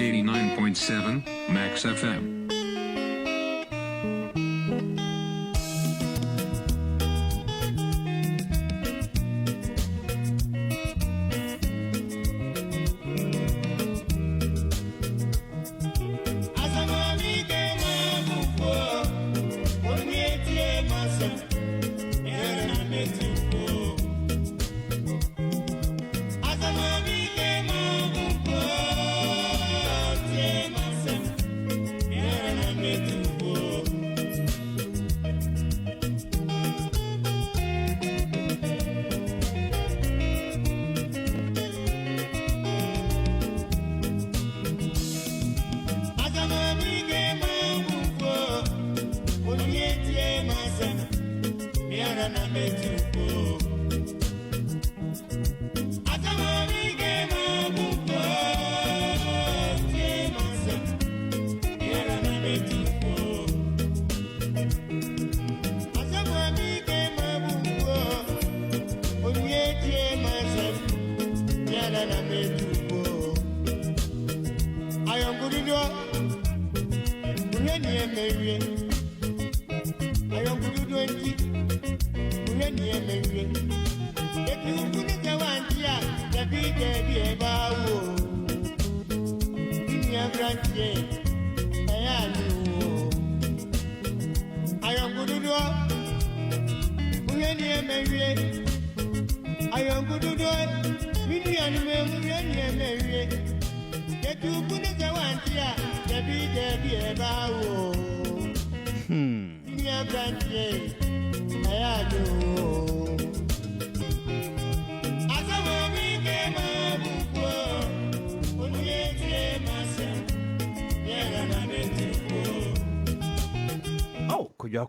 89.7 Max FM.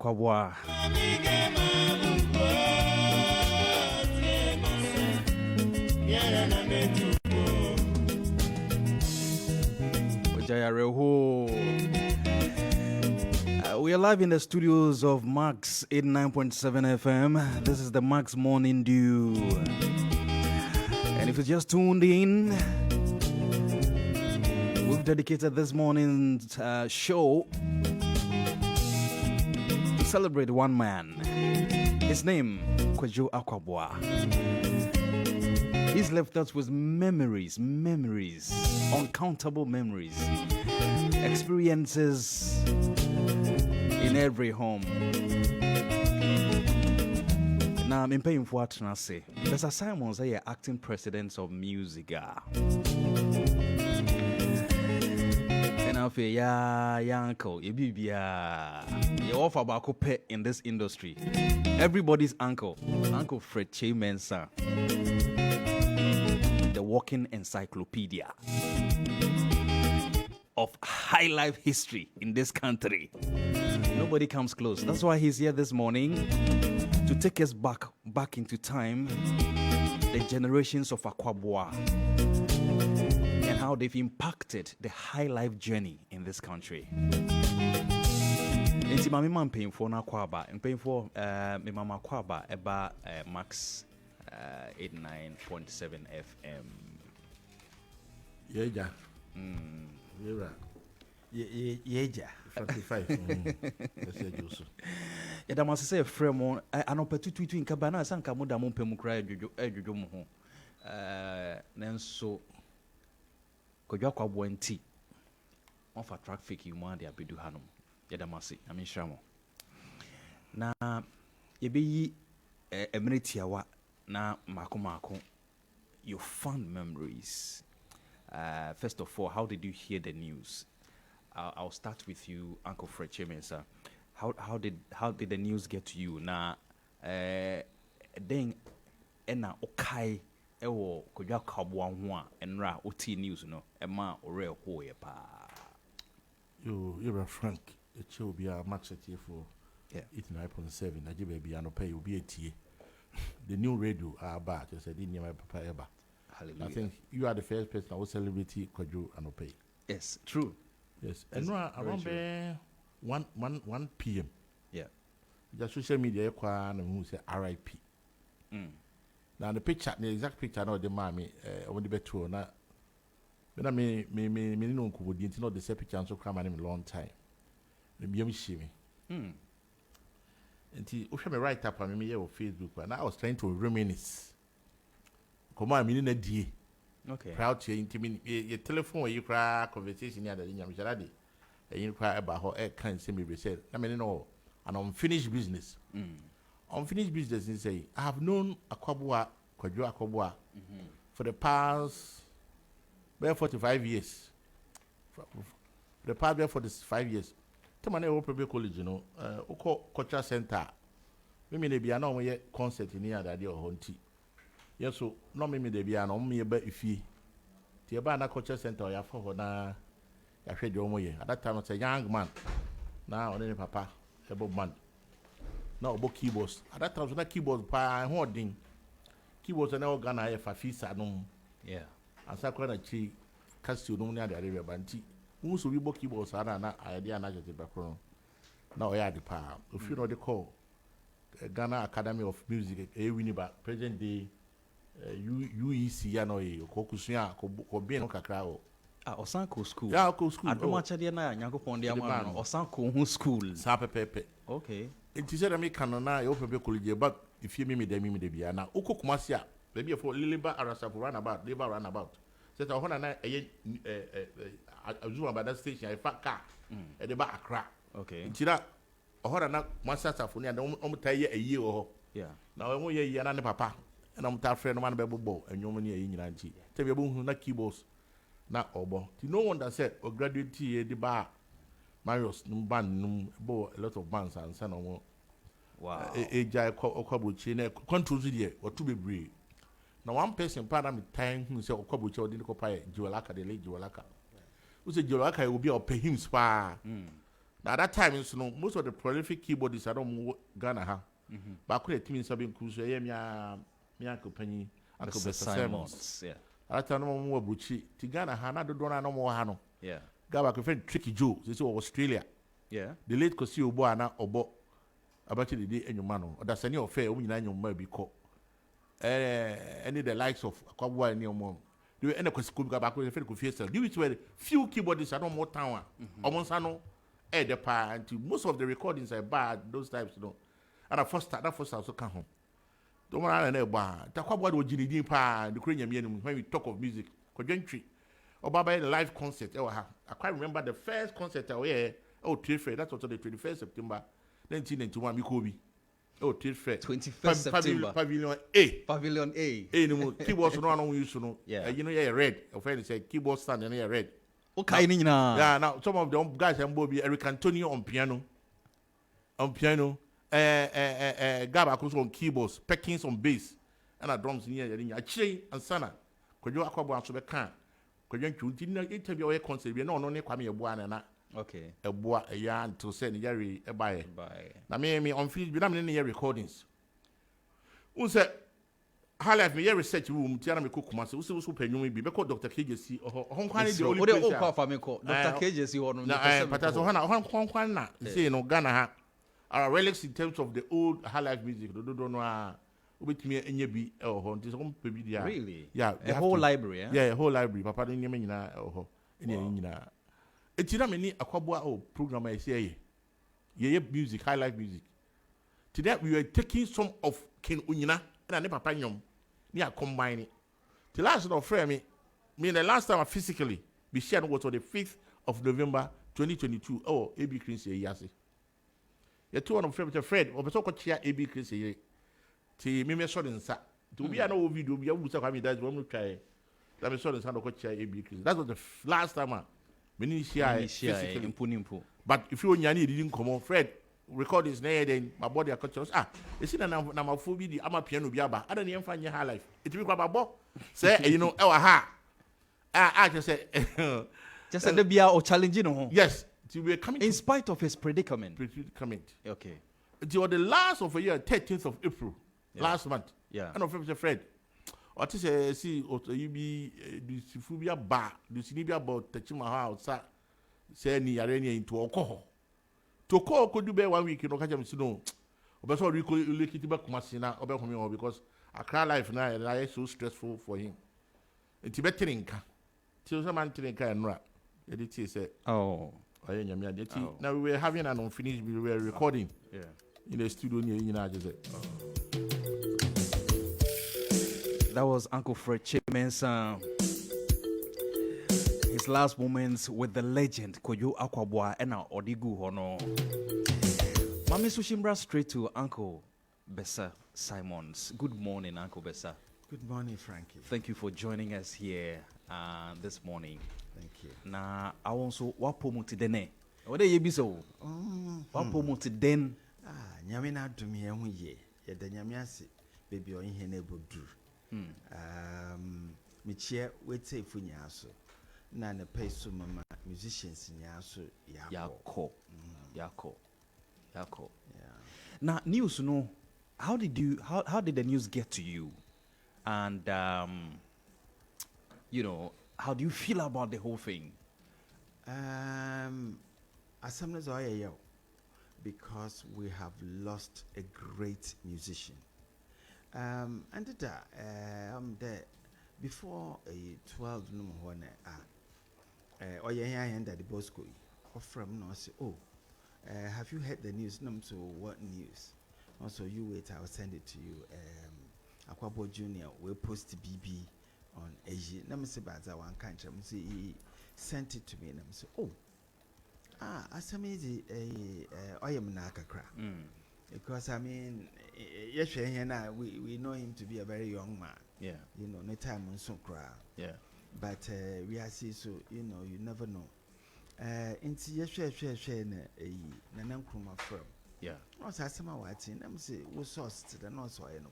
Kwabena we are live in the studios of Max 89.7 FM. This is the Max Morning Dew. And if you just tuned in, we've dedicated this morning's show to celebrate one man. His name, Kwabena Owusu. He's left us with memories, uncountable memories, experiences in every home. Now, I'm paying for what I say. There's a Simon say acting president of music. And I feel, yeah, uncle, you be you offer about pet in this industry. Everybody's uncle, Uncle Fred Kyei Mensah, the walking encyclopedia of high life history in this country. Nobody comes close. That's why he's here this morning to take us back into time, the generations of Kwabena and how they've impacted the high life journey in this country. Inti mami man paying for na Kwaba and paying for me mama Kwaba eba Max 89.7 FM. Yeah. Yeah. 45. Yeah, that must say a frame. I know petutu in Kabana sanka muda mo pemu kra edwodwo mo ho. Nanso kodwa kwabo nti. On for traffic you man dey abedu hanom. Yeah, that must say. I mean shamo. Na yebeyi emeritiawa na mako your fond memories. First of all, how did you hear the news? I'll start with you, Uncle Fred Kyei Mensah. How did the news get to you? Na then ena okai ewo kodwa kabwa ho a enra oti news no ema ore ho ye pa. You're Frank. It will be a Max for 89.7. Naji baby ano pay will be a tea. The new radio are bad. I said in my papa ever. Hallelujah. I think you are the first person I will celebrate Kwabena Owusu. Yes, true. Yes, and around 1 p.m. Yeah. The social media and who say RIP. Now the picture, the exact picture, now the mommy on the bed tour. Now But I me no could be not the same picture so cram him a long time. Maybe I'm shimmy. And he me right up on me on Facebook, and I was trying to reminisce. Come on, meaning a day. Okay. Proud to intimate your telephone where you cry conversation near the Yamjaradi. And you cry about how air can't see me said. I mean, no, an unfinished business. Unfinished business is say, I have known a Kwabua, Kwadua Kwabua, for the past 45 years. For the past 45 years. Tomane Open College, you know, Oko Culture Center. Maybe they be a no concert in here that they are haunted. Yes, so no maybe they be an me about if you. The Abana Culture Center, ya for na ya fed your way. At that time, I was a young man. Now, only papa, a book man. Now, book keyboards. At that time, so that keyboards by hoarding. Keyboards and all Ghana for fees. Yeah. And so I chi cast you near the area banty. Most of you book keyboards are not idea and adjective background. Now, I had the power. If you know the call, Ghana Academy of Music, a Winneba, present day. UEC ya no ye kokusua ko bien no kakra o Osanko school. Yeah, ko school. Adomachade na Nyankopon dia ma no Osanko hu school. Sa pepepe. Okay. It is that me kanona yo pepe college but if you me de bia na ukokumasi a baby for Liliba Arasafu runabout, Liba runabout. Set a hona na azuma by that station I fa car e de ba Accra. Okay. Ntira hona na masa safuni and omutai a year o. Yeah. Now we ye na ne papa. And I'm tired friend man bebo and you money in Yanti. Tell you who na keyboards na obo. No one that said or graduate the bar Marius band bo a lot of bands and son of wow. A jai Okwabuchi controls here or to be brave. Now one person part of time who said Okwabuchi or didn't copy Jualaka, the late Jualaka. Who said Jualaka will be or pay him spa. Now that time is most of the prolific keyboardists I don't Ghana. But I could have been cruise. Uncle Penny, Uncle Bessa. Yeah. I tell no more Buchi. Tigana Hana do no more Hano. Yeah. Gaba friend Tricky Joe, this is Australia. Yeah. The late Cosio Boana or Bo about the day and your man. Or that's any affair when you may be caught. Any the likes of Kwabua and your mom. Do you end up with school back with a friend confessor? Do it where few keyboardists are no more town. Almost I know. The pa until most of the recordings are bad, those types, you know. And I first also come home. Don't want to know what would you pa the Korean when we talk of music. Cogentry or Baba live concert. I quite remember the first concert I were. Oh, Fair. That's also the 21st September 1991. Mikobi. Oh, Fair. 21st September. Pavilion A. Pavilion A. No keyboards no one used to know. Yeah. You know, yeah, red. A friend said keyboard stand and yeah, red. Okay, yeah. Now some of the guys and Bobby Eric Antonio on piano. Gaba comes on keyboards, Perkins on bass, and a drums in here. Kyei and Sana. Could you acquire one so can? Could you didn't interview a concert? We no Kwame Owusu. Okay. A boy, a yarn to send Yari a buy. Now, me on field, but I'm in the recordings. Who said, how have me research room, Tiana Cook Master, who was super new, because Dr. KJC or Hong Kong is the only Dr. KJC or no, but as Hong Kong, say no Ghana. Our relics in terms of the old high life music, don't know with me and you be really? Yeah, a whole library, yeah, a whole library. Papa didn't mean it's not many a Kwabua program I say, yeah, music, high life music. Today we were taking some of Ken Unyina and I never panyum near combining. The last of frame me the last time I physically be shared was on the 5th of November 2022. Oh, AB Chris Yasi. You two on Fred, or so could share AB Chris. See, me shot in Sa. To be an old video, be able to have me that one will try. That is sort of could share AB Chris. That was the last time. Many share physically. But if you didn't come on, Fred, record his name, then my body are conscious. You see, I'm phobia, I'm a piano biaba. I don't even find your high life. It will be about say, you know, I just said, just said the Bia or challenging. Yes. We coming in spite of his predicament. Okay. It was the last of the year, 13th of April, last month. Yeah. And of Fred. Or to say, see, or you be the Sifubia bar, the Sinibia about touching my house, say, ni arena into alcohol. To call could you bear 1 week, you know, catch him snow. But so we could look it back Masina or because I cry life now and I so stressful for him. It's better in Till some man think can rap. It said, Oh. Now we were having an unfinished, we were recording in the studio near United. That was Uncle Fred Mensah. His last moments with the legend Kojo Akwabwa and our Odigu Hono. Mami Sushimbra straight to Uncle Bessa Simons. Good morning, Uncle Bessa. Good morning, Frankie. Thank you for joining us here this morning. Thank you. Na awonso wapomuti dene. Ode ye biso. Wapomuti den. Nyame na adom ye ho ye. Ye da nyame ase baby on ihe na eboduru. Me chia wete fu nya so. Na ne pay so mama musicians nya so Yako. Yeah. Now news no. How did the news get to you? And how do you feel about the whole thing? Assemblies are yo, because we have lost a great musician. And that there before a 12 no one that the Bosco from no say, oh, have you heard the news? No, so what news? Also, you wait, I'll send it to you. Akwabo Junior will post BB on Asia. Let me say about that one country. He sent it to me and I say, oh, I am Nakakra. Because I mean, yes, we know him to be a very young man. Yeah. You know, no time on so cry. Yeah. But we are see so you know, you never know. Into yes, Nanam Kruma firm. Yeah. Also, as some watching, I'm say, we source to the north or in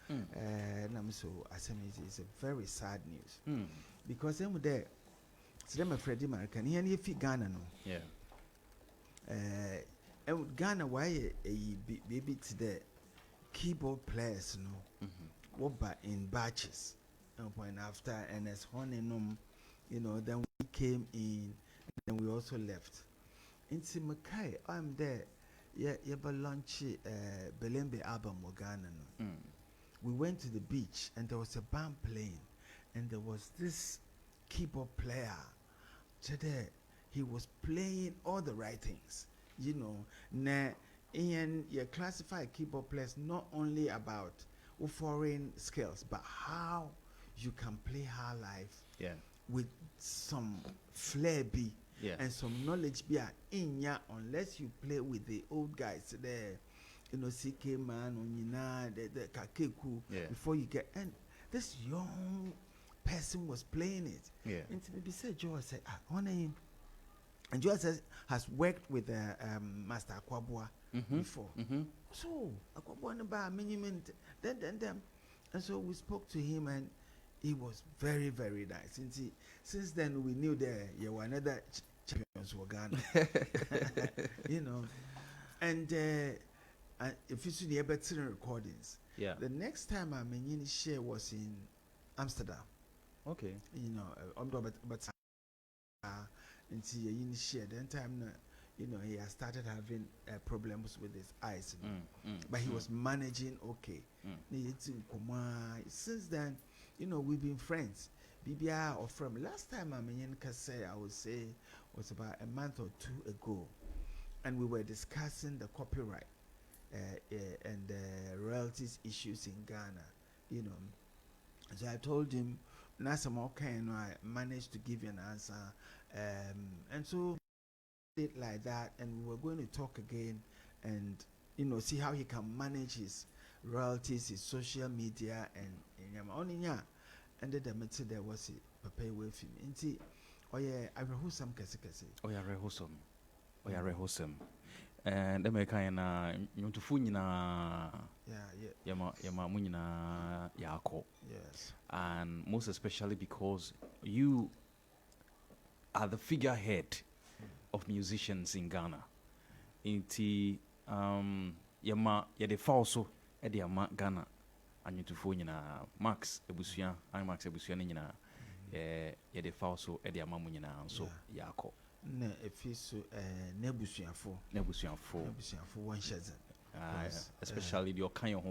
and I'm so it's a very sad news. Because them there, so them a Freddie American, he and if Ghana no. Yeah. And Ghana, why a baby today, keyboard players no, what in batches, and point after, and as honey, then we came in, and then we also left. In Mackay, I'm there. Yeah, but launch Belembe album Ghana no. We went to the beach and there was a band playing, and there was this keyboard player. Today, he was playing all the right things. You know, and you classify keyboard players not only about foreign skills, but how you can play high life with some flair and some knowledge in ya, unless you play with the old guys there. You know, CK man, the Kakeku, before you get, and this young person was playing it. Yeah. And maybe said, Joe said, honor him. And Joe has worked with Master Akwabwa before. So, Akwabwa about management, then. And so we spoke to him, and he was very, very nice. And since then, we knew that you were another champions were Ghana. You know, and if you see the better recordings, the next time I mean share was in Amsterdam. Okay. You know, but and see you share then time he has started having problems with his eyes, but he was managing okay. Since then, we've been friends. BBI or from last time I mean I would say was about a month or two ago, and we were discussing the copyright and the royalties issues in Ghana, So I told him, I managed to give you an answer, and so it like that, and we were going to talk again, and see how he can manage his royalties, his social media, and then the matter there was a pay with him. I rehosam kese. Rehosam. And the American to Funina Yama Munina Yako. Yes. And most especially because you are the figurehead of musicians in Ghana. Inti Yama Yade Falso Ediama Ghana and you to Funina Max Ebusian, I Max Ebusianina Yade Falso Ediama Munina and so Yako. Ne efiso nebusuafo one shazan especially the kind of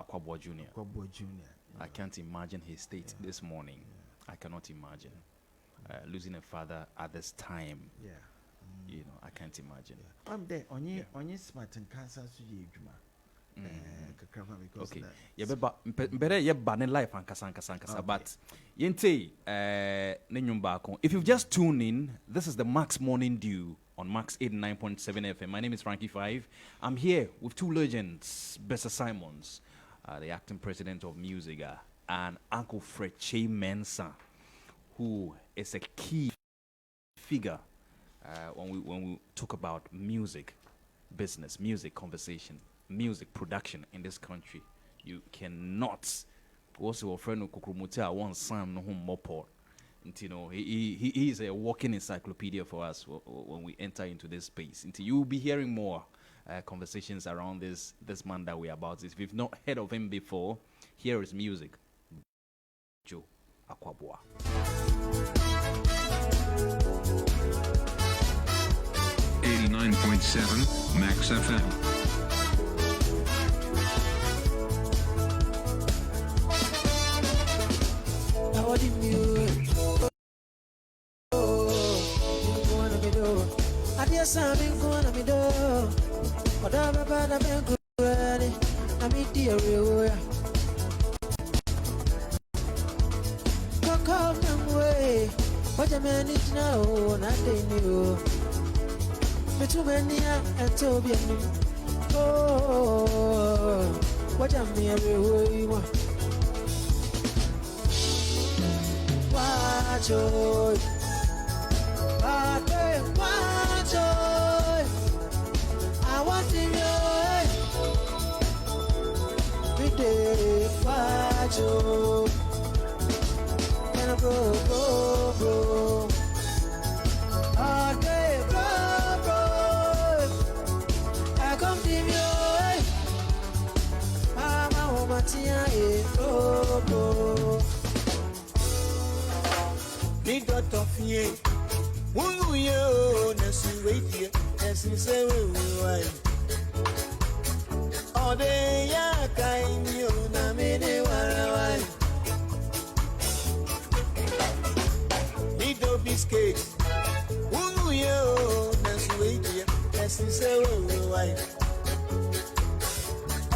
Akwabo Junior. Akwabo Junior. I can't imagine his state this morning. I cannot imagine losing a father at this time. Yeah. You know, I can't imagine. I'm there. Only smart and cancer to you, Juma. Because Okay. Yeah, but better yeah banning life and kasa. But yente if you've just tuned in, this is the Max Morning Dew on Max 89.7 FM. My name is Frankie 5. I'm here with two legends, Bessa Simons, the acting president of Music, and Uncle Fred Kyei Mensah, who is a key figure when we talk about music business, music conversation, music production in this country. You cannot also a friend of Kukrumuta one Sam no home mopor. You know, he is a walking encyclopedia for us when we enter into this space. Until you will be hearing more conversations around this man that we are about. If you've not heard of him before, here is music. Joe Akwabua. 89.7 Max FM. What am I everywhere? Watch out, watch out. I want to know every day. Watch out, and I bro. I come to you. Big dot of ye, woo yo, Nessie wait here, Nessie say we all day, ya kind you, Namini Warawai. Big dot biscuit, woo yo, Nessie wait here, Nessie say we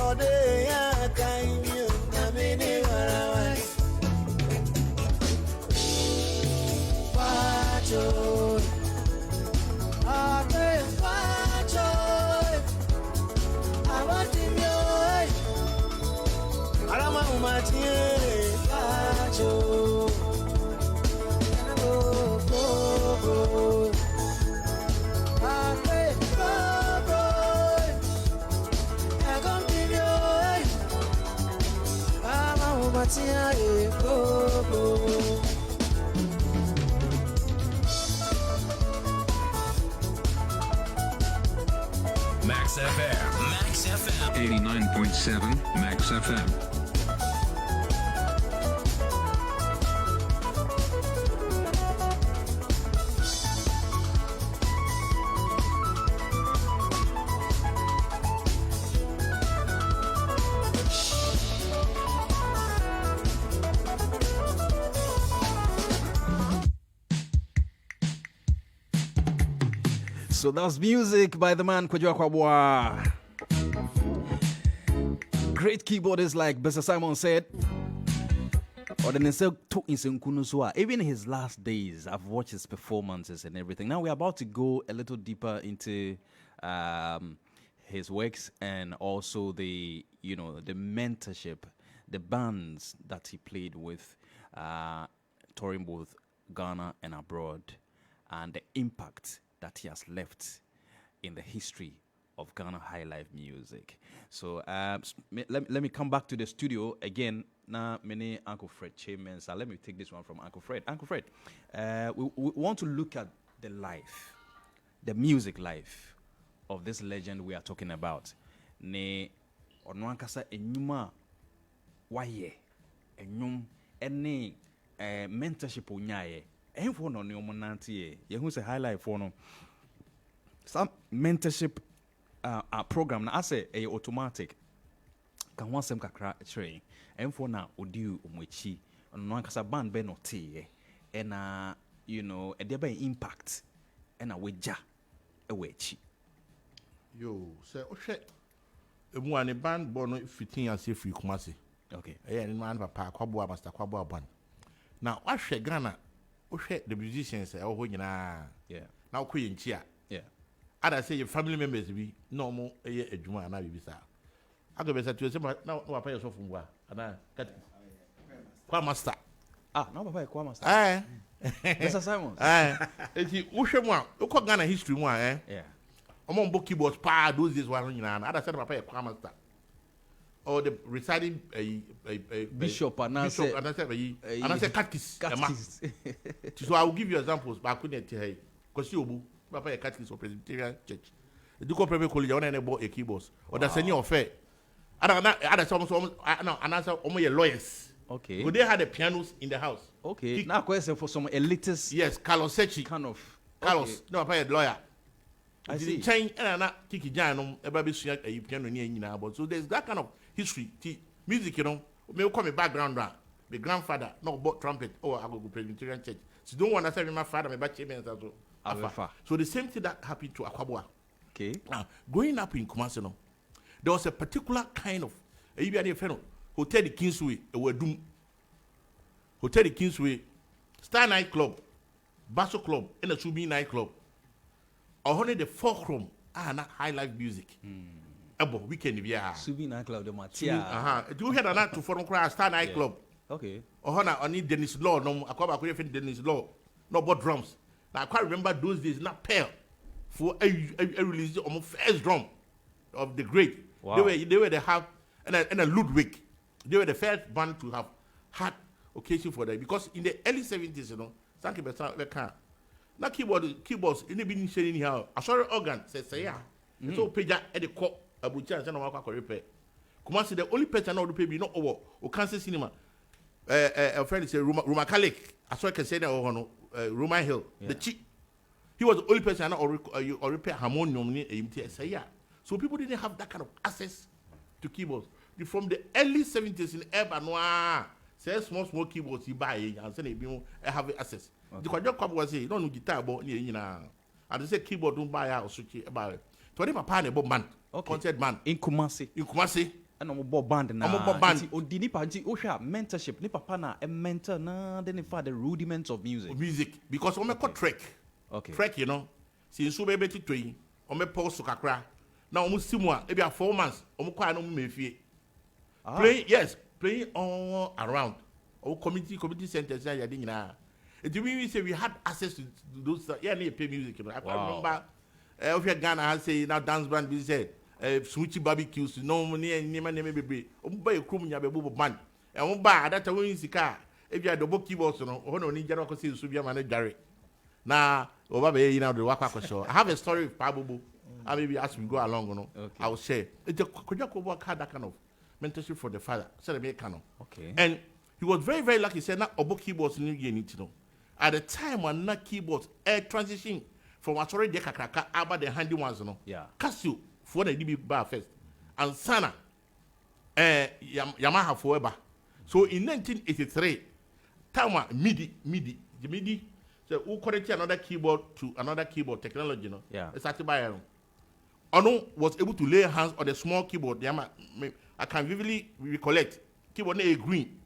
all day, ya kind you, Namini Warawai. Max FM. Max FM. 89.7 Max FM. So that was music by the man Kwabena Owusu. Great keyboardist like Bessa Simon said. Even his last days, I've watched his performances and everything. Now we're about to go a little deeper into his works and also the mentorship, the bands that he played with, touring both Ghana and abroad, and the impact that he has left in the history of Ghana high life music. So let me come back to the studio again. Now, many Uncle Fred Kyei Mensah. Let me take this one from Uncle Fred. Uncle Fred, we want to look at the life, the music life of this legend we are talking about. Ne onoankasa enyuma waye enyum ene mentorship onyaye. Enfo no ne omonante ye hu say highlight for no some mentorship program na ase automatic kan wansem kakra train enfo na odi omochi no ankasa band be no tie and you know e dey be impact and weja e we echi yo say ohwe emu an band born 15 years free Kumasi. okay Ni man papa Kwabena master Kwabena band. Now ohwe Ghana ohwe the musicians ho nyina. yeah Now ko yenchi a. yeah Ada say your family members bi no mo eye adwuma na bibi sa. Ago be say to say na papa yourself mwa ana kat Kwabena master. no papa Kwabena master Mr. Simon Eti uhwe mu a ukọ Ghana history mu a yeah omo mbo keyboards pa those days one nyina na ada say papa Kwabena master or the residing bishop and I say catechist. So I will give you examples but I couldn't tell you because you papa a catechist or Presbyterian church the go private college one and bought a keyboards or that's any affair other some no another omo lawyers. Okay. But they had the pianos in the house. Okay. Now question for some elitist. Yes, Carlos Sechi. Kind of. Carlos, okay. no, papa lawyer. I see. Change and not Kiki Janum, a baby suit, a piano near you. So there's that kind of history. Music, you know, may come a background. The grandfather, not bought trumpet, or I go to Presbyterian church. So don't want to say my father, my back champions as well. So the same thing that happened to Kwabena. Okay. Now, growing up in Kumasi, there was a particular kind of Hotel the Kingsway, Wedum. Hotel the Kingsway, Star Nightclub, Basso Club, and a Subi Nightclub. Or only the fulcrum, not high life music. About weekend, yeah. Subi Nightclub, the Matia. Do you hear that to follow Star Nightclub? Okay. Or I need Dennis Law, no, I call back Dennis Law, no but drums. Now I can't remember those days, not pair for a release of my first drum of the great. Wow. They were the half and a Ludwig. They were the first band to have had occasion for that because in the early 70s, you know, thank you, Bessa. Now keyboards, in the beginning, saying how a sorry organ says, yeah, so Peja at the court, a butcher, and a repair. Kumasi, the only person now to pay me not over or Kansas Cinema. A friend is a Ruma Kalik, I saw can say that Ruma Hill, the chief. He was the only person now or repair harmonium in say, yeah. So people didn't have that kind of access to keyboards. From the early 70s in Ebanoa, say small keyboards you buy and send it, have access. The Kwabena was saying, don't know guitar about you know. And they say keyboard don't buy out switch about it. To them a pan about man, concert man in Kumasi. And I'm a band now. I'm a band. Oh, the nipa mentorship. Nipa pana a mentor na. Then if the rudiments of music. Music because I'm a trek. Okay. Trek, you know. Since so baby to I'm a post to kakra. Now almost similar. Maybe 4 months. I'm quite no me playing all around. Our community centers. Yeah, ding na. It mean say we had access to those. Yeah, they play music. You know. I can remember. If you Ghana, I say now dance band. We said. Switchy barbecues, no money and name baby. Buy a crew in your band. And one bar that a winning car. If you had the book keyboards, no need to see Subia manager. Now, over you know the Waka show. I have a story with Pabu. I maybe ask me go along, you know. I will say it's a Kojako had that kind of mentorship for the father. Said Americano. Okay. And he was very, very lucky. He said not about keyboards in you need to know. At the time when not keyboards transition from a sorry dekaka about the handy ones, you know. Yeah. Casio. For the DB bar first, and Sana Yamaha forever. So in 1983, Tama MIDI, so who connected another keyboard to another keyboard technology, you know? Yeah. It's actually by Ono was able to lay hands on the small keyboard. I can vividly recollect keyboard green.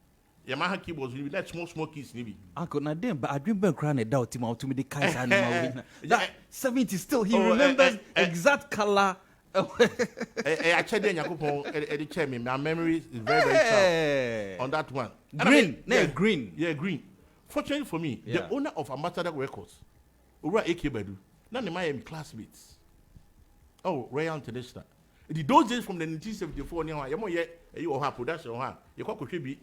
Yamaha keyboards will be that small keys maybe. Uncle Nadim, but I dream back crying a doubt him out to me the Kyei animal. That 70 still he remembers exact color. I checked the Yakupon chairman. My memory is very, very sharp on that one. Green, green. Yeah, green. Fortunately for me, the owner of Ambassador Records, Ura A.K. Bedu, none of my classmates. Oh, Royal International. In those days from the 1974, you have production, you could be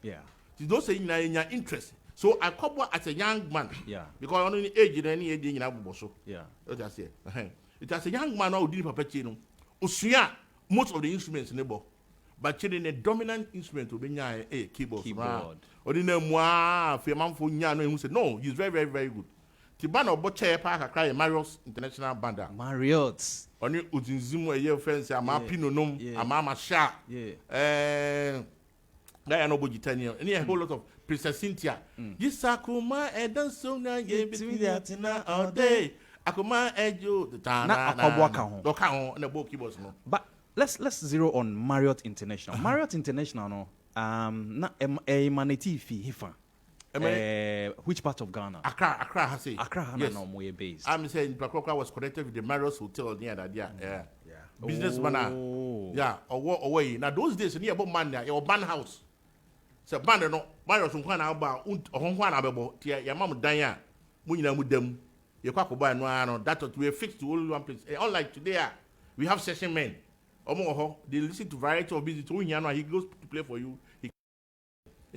yeah. Those saying in your interest. So I come as a young man. Yeah. Because I only age in any age in Abuboso. Yeah. That's it. It as a young man who did Papachino, Usia, most of the instruments in the book, but chilling a dominant instrument to be a keyboard. Or in a moi, Fiaman for Yano, who said, no, he's very, very, very good. Tibano Boche Park, cry Mario's International Banda. Marriott's. Only Uzinzimu, a year friends, a Mapino Nom, a Mama Sha. Yeah. There are no Bogitania, and a whole lot of Princess Cynthia. Yisakuma edanso na yebitiatina all day. Akuma ejo the time. Na Akwabua ka ho. Doka ho na bo keyboards no. But let's zero on Marriott International. Marriott International no na emanity fi hifa. Which part of Ghana? Accra has it. Accra yes. no more based. I'm saying Prakokra was connected with the Marriott Hotel near that. Yeah. Businessman. Yeah. Away. Now those days near about man there, your band house. So band no Marriott so kwana about ohonhwa na bebo tia your mom dan ya. Mu nyina mu dem. Ye kwakoba no that we fixed to only one place. Unlike today, we have session men. They listen to variety of music. He goes to play for you.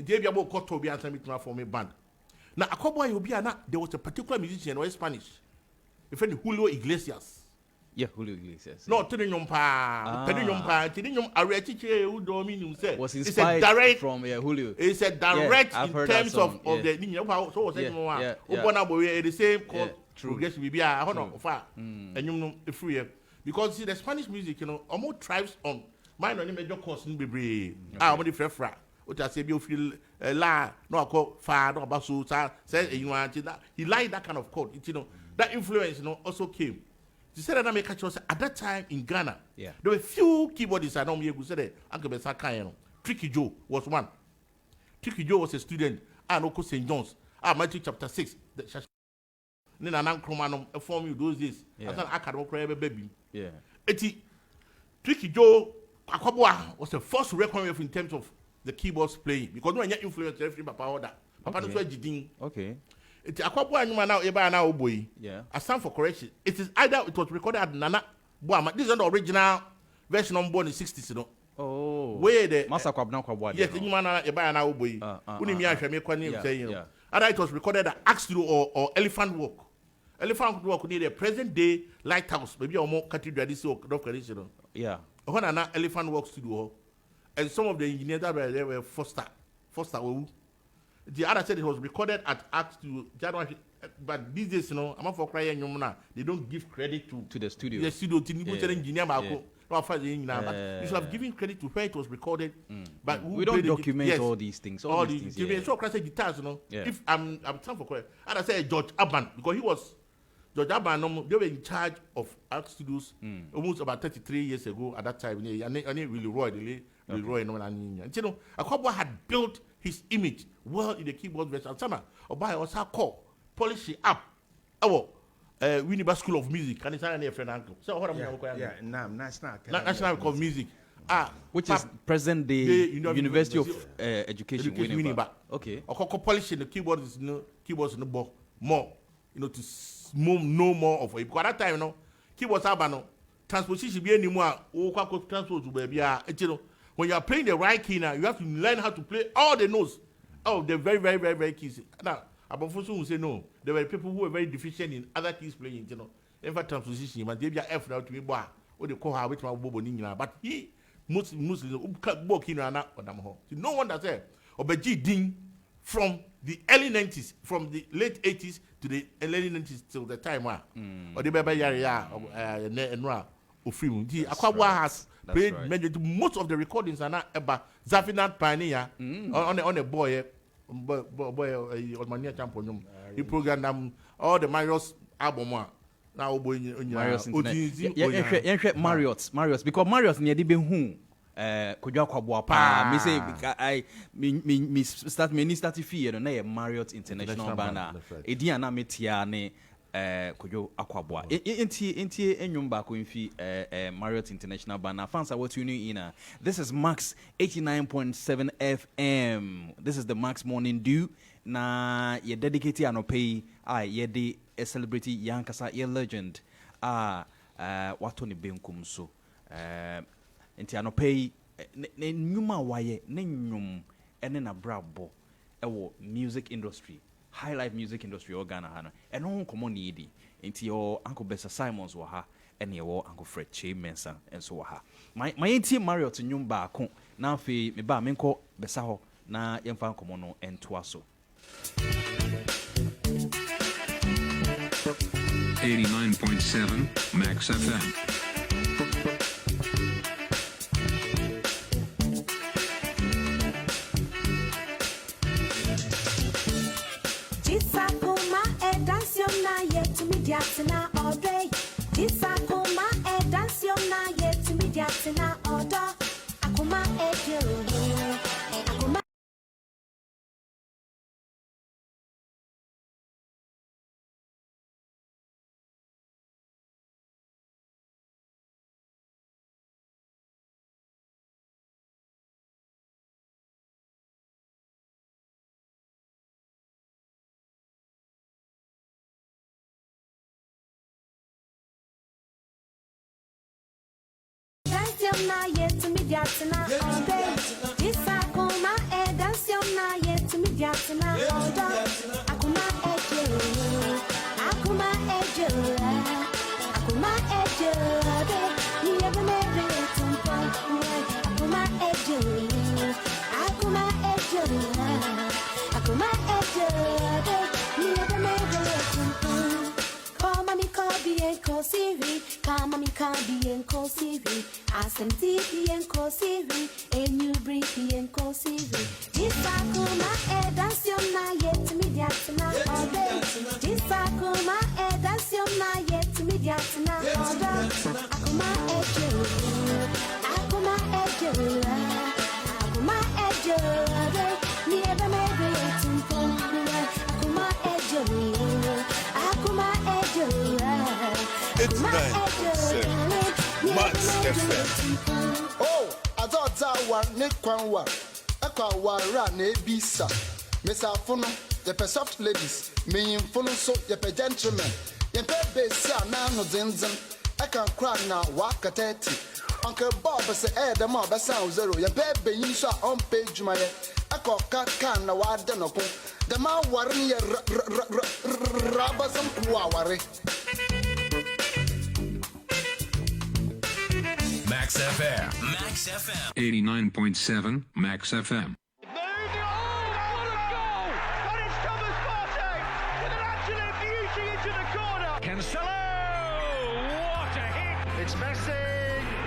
There was a particular musician who was Spanish. He friend Julio Iglesias. Yeah, Julio Iglesias. No, was inspired direct from Julio. It's a direct I've in heard terms that song. of the so was the same called progressive free because see the Spanish music, almost thrives on minor major course in Bibre. Already frefra. What I say, you feel la no call far no basso says you want that he liked that kind of chord. That influence also came. She said that I make at that time in Ghana. Yeah. There were few keyboardists I know me who said Uncle Bessa Kyei. Tricky Joe was one. Tricky Joe was a student at Oko St. John's. Matthew chapter 6. Then an Kromanum form you those days. I thought I can't cry baby. Yeah. Tricky Joe Akwabua was the first record in terms of the keyboards playing because no one influenced everything Papa order. Papa no jiding. Okay. Akwabua nyuma now eba na oboy. Yeah. I stand for correction. It is either it was recorded at Nana Boama. This is not the original version on born in 60s, Oh. Where the Masa Kwabena Kwabua. yes, nyuma na eba na oboy. Uni mi ahwe me kwani saying. Either it was recorded at Axe or Elephant Walk. Elephant Walk near the present day lighthouse. Maybe more cathedral this or traditional. Yeah. When an Elephant Walk studio, and some of the engineers that were there were Foster. The other said it was recorded at Act to January, but these days, I'm for crying, they don't give credit to the studio. The studio to engineer, but you should have given credit to where it was recorded. But we don't document all these things. All these things. So classic guitars, If I'm time for credit, and I said George Abban because he was. George Abban, they were in charge of art studios almost about 33 years ago at that time. And Roy, Akwabua had built his image well in the keyboard version. Sama, Oba also call, polish it up. Winneba School of Music. Can you say any friend uncle? So what am National School of Music. Which is present day University of Education. Winneba. Okay. Or polishing the keyboards in the book more, to know more of it. Because at that time, keyboards are transposition be anymore. Transport to baby. When you are playing the right key now, you have to learn how to play all the notes. Oh, the very, very, very, very keys. Now, about who say no. There were people who were very deficient in other keys playing. In fact, transposition, but they be F now to be bar. Or they call her which my bobo nina. But he Muslims book in and out. No one that said, Obeji Ding from the early 90s, from the late 80s to the early 90s till the time or the Baba Yaya and Akwabua has played most of the recordings are not about Zafinat Pioneer on a boy on Mania Champion. He programmed them all the Mario's album. Now, Mario's because Mario's near the who. Kodwa Kwabua pa me say me start fee no Marriott International banner edi ana metia ne Kodwa Kwabua enti enwumba ko mfi Marriott International banner fans are tuning in. This is Max 89.7 FM. This is the Max Morning Dew na ye dedicate anope ye de celebrity yankasa ye legend wato ne benkum so nti anope ne nyuma waye ne nyum ene na brabo ewo music industry high life music industry Ghana ha no eno nkomo ne yedi nti your Uncle Bessa Simons wo ha ene your Uncle Fred Kyei Mensah enso wo ha my enti Marriott nyum ba ko na afi me ba menko Bessa ho na yemfa nkomo no entoa so 89.7 Max FM. mediatina all day. This akuma e dance your na yet to mediatina all day. Akuma e akuma. Na yet to mediatina all day. This akuma e dance your na yet to mediatina all day. Akuma eje, akuma eje, akuma eje. You never made it to akuma eje, akuma eje, akuma eje. You never made it to. Call mommy, call B and call Siri. Call mommy, call B and call Siri. SMT and call Siri. And you bring B and call Siri. This akuma e dance your na yet to mediatina all day. This akuma e dance your na yet to mediatina all day. Akuma eje, akuma eje, akuma eje. Never made it to akuma eje. It's 9.7 Max FM. Oh, I thought that one Nick Kwanwa. Ekwa run a Bessa. Mensah Funo, the soft ladies, me in Funo so the gentlemen. In Bessa, now Zinzan. I can cry now, walk at 30. Uncle Bob say, the mob sound zero. Your baby, you saw on page my Ekwa can now, I don't know. The man worrying rubbers and Kuawari. Max FM. Max FM. 89.7 Max FM. It's Messi,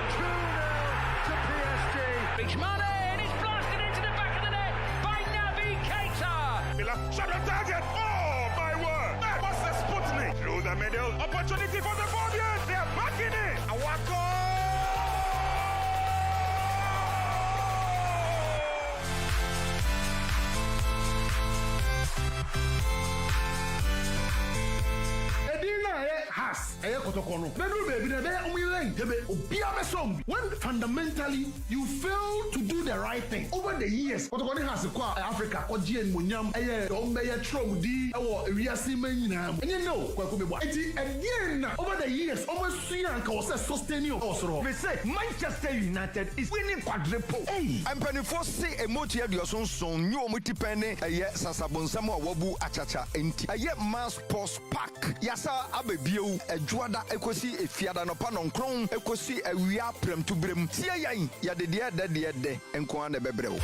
2-0 to PSG. Big money, and it's blasted into the back of the net by Naby Keita. Miller shot the target. Oh my word! That was the Sputnik through the middle. Opportunity for the Fabians. They are back in it. Awako. When fundamentally you fail to do the right thing over the years, has Africa or GN Munyam, Tromdi, or Riasiman, and you know, again over the years, almost Sri Lanka was sustaining also. They say Manchester United is winning quadruple. Hey, I'm penny for say a motia your son, you multipenne, a yet Sasabon Samoa Wabu Achacha, and a yet mass post pack. Yasa Abebio, a Juada Ecosi, a Fiada no Panon Cron, Ecosi, a Ria Prem to Brim, Tia ya the dear de, and Kwan de Bebrel.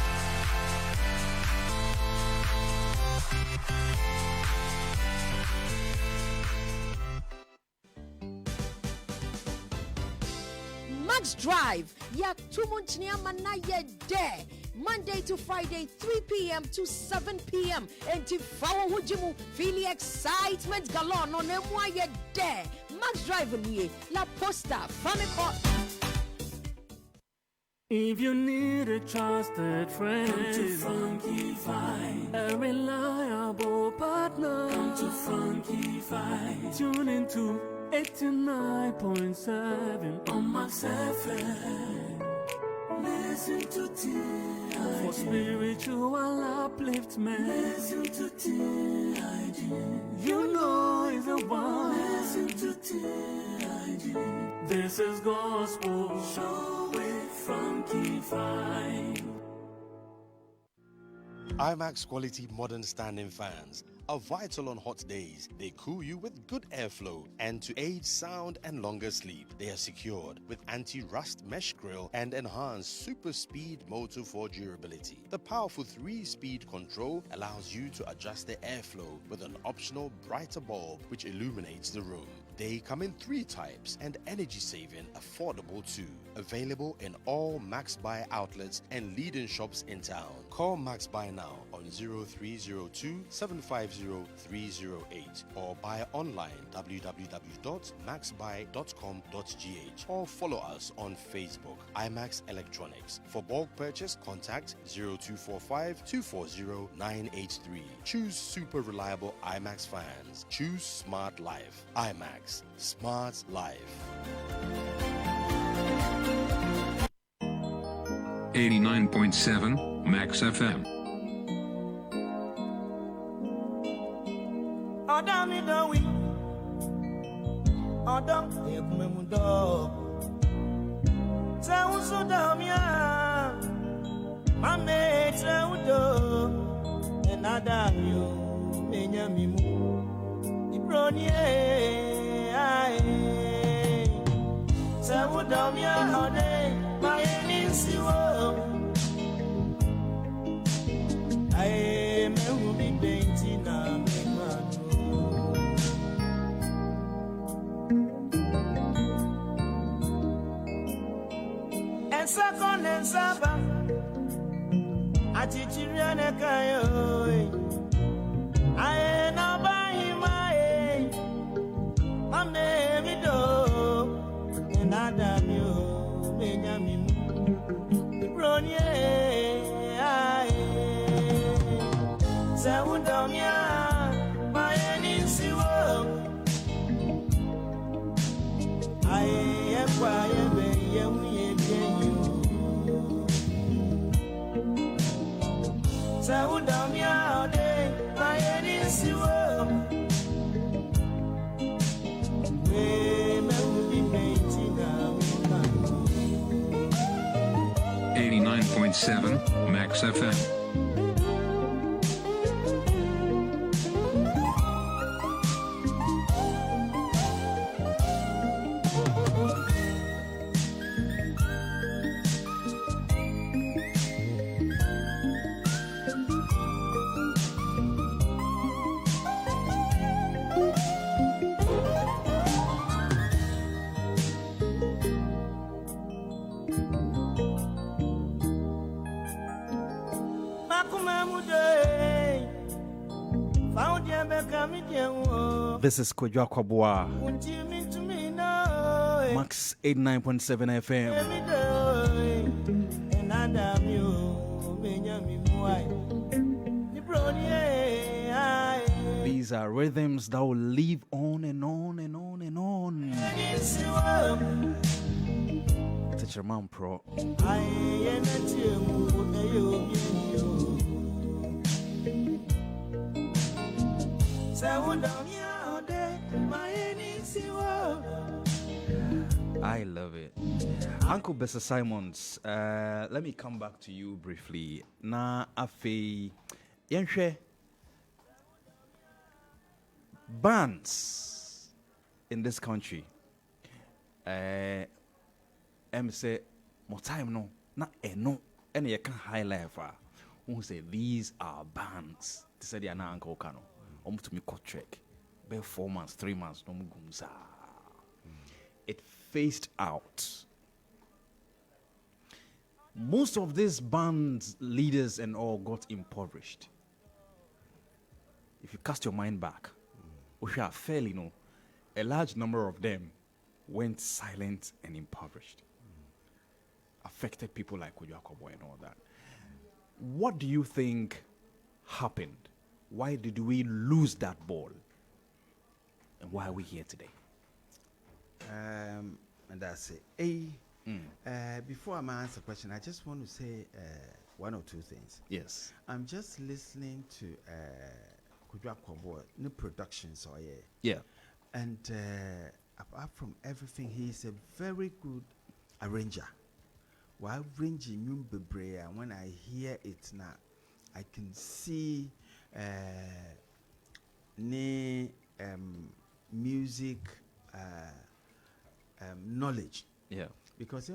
Max Drive, ya tumunchnia manaye de. Monday to Friday, 3 p.m. to 7 p.m. And to follow Hujimu, feel the excitement galore on Emwaye de. Max Drive niye, La Posta, Famicom. If you need a trusted friend, come to Funky Five. A reliable partner, come to Funky Five. Tune into 89.7 on Max FM. Listen to TIG. For spiritual upliftment. Listen to TIG. You know it's the one. Listen to TIG. This is gospel. Show with Funky Five. IMAX quality modern standing fans are vital on hot days. They cool you with good airflow, and to aid sound and longer sleep, they are secured with anti-rust mesh grille and enhanced super speed motor for durability. The powerful 3-speed control allows you to adjust the airflow with an optional brighter bulb which illuminates the room. They come in 3 types and energy saving, affordable too. Available in all Max Buy outlets and leading shops in town. Call Max Buy now on 0302 750 308 or buy online www.maxbuy.com.gh or follow us on Facebook, IMAX Electronics. For bulk purchase, contact 0245 240 983. Choose super reliable IMAX fans. Choose smart life. IMAX. Smart life. 89.7 Max FM. Odami dowi, odam ekumemudo. Teuso damia, mame teudo, enadamio, menyamimu, ibronie, ae. Teudamia ode, maeni siwo. Ae mehubi benti na memano. Second and Saba, Atichiriane Kayo, I know by him, my Mamido, and Adamio, Benjamin, Bronier, Saudomia, my Enisiwo, I am quiet, Saudamia de Mayeni Siwo. We may be painting 89.7 Max FM. This is Kwabena Max 89.7 FM. These are rhythms that will live on and on and on and on. Teacher Man Pro. I love it. Uncle Bessa Simons, let me come back to you briefly. Na afe yenhwe bands in this country. Say more time no na eno and you can highlight who say these are bands. They said they are na Uncle Kano. To me cut track. Be 4 months, 3 months, no gumza. It phased out. Most of these bands, leaders and all got impoverished. If you cast your mind back, we are fairly a large number of them went silent and impoverished. Affected people like Kwabena and all that. What do you think happened? Why did we lose that ball? And why are we here today? And that's it. Before I answer the question, I just want to say one or two things. Yes. I'm just listening to Kwabena, new productions. Yeah. And apart from everything, he's a very good arranger. While arranging when I hear it now, I can see music knowledge. Yeah. Because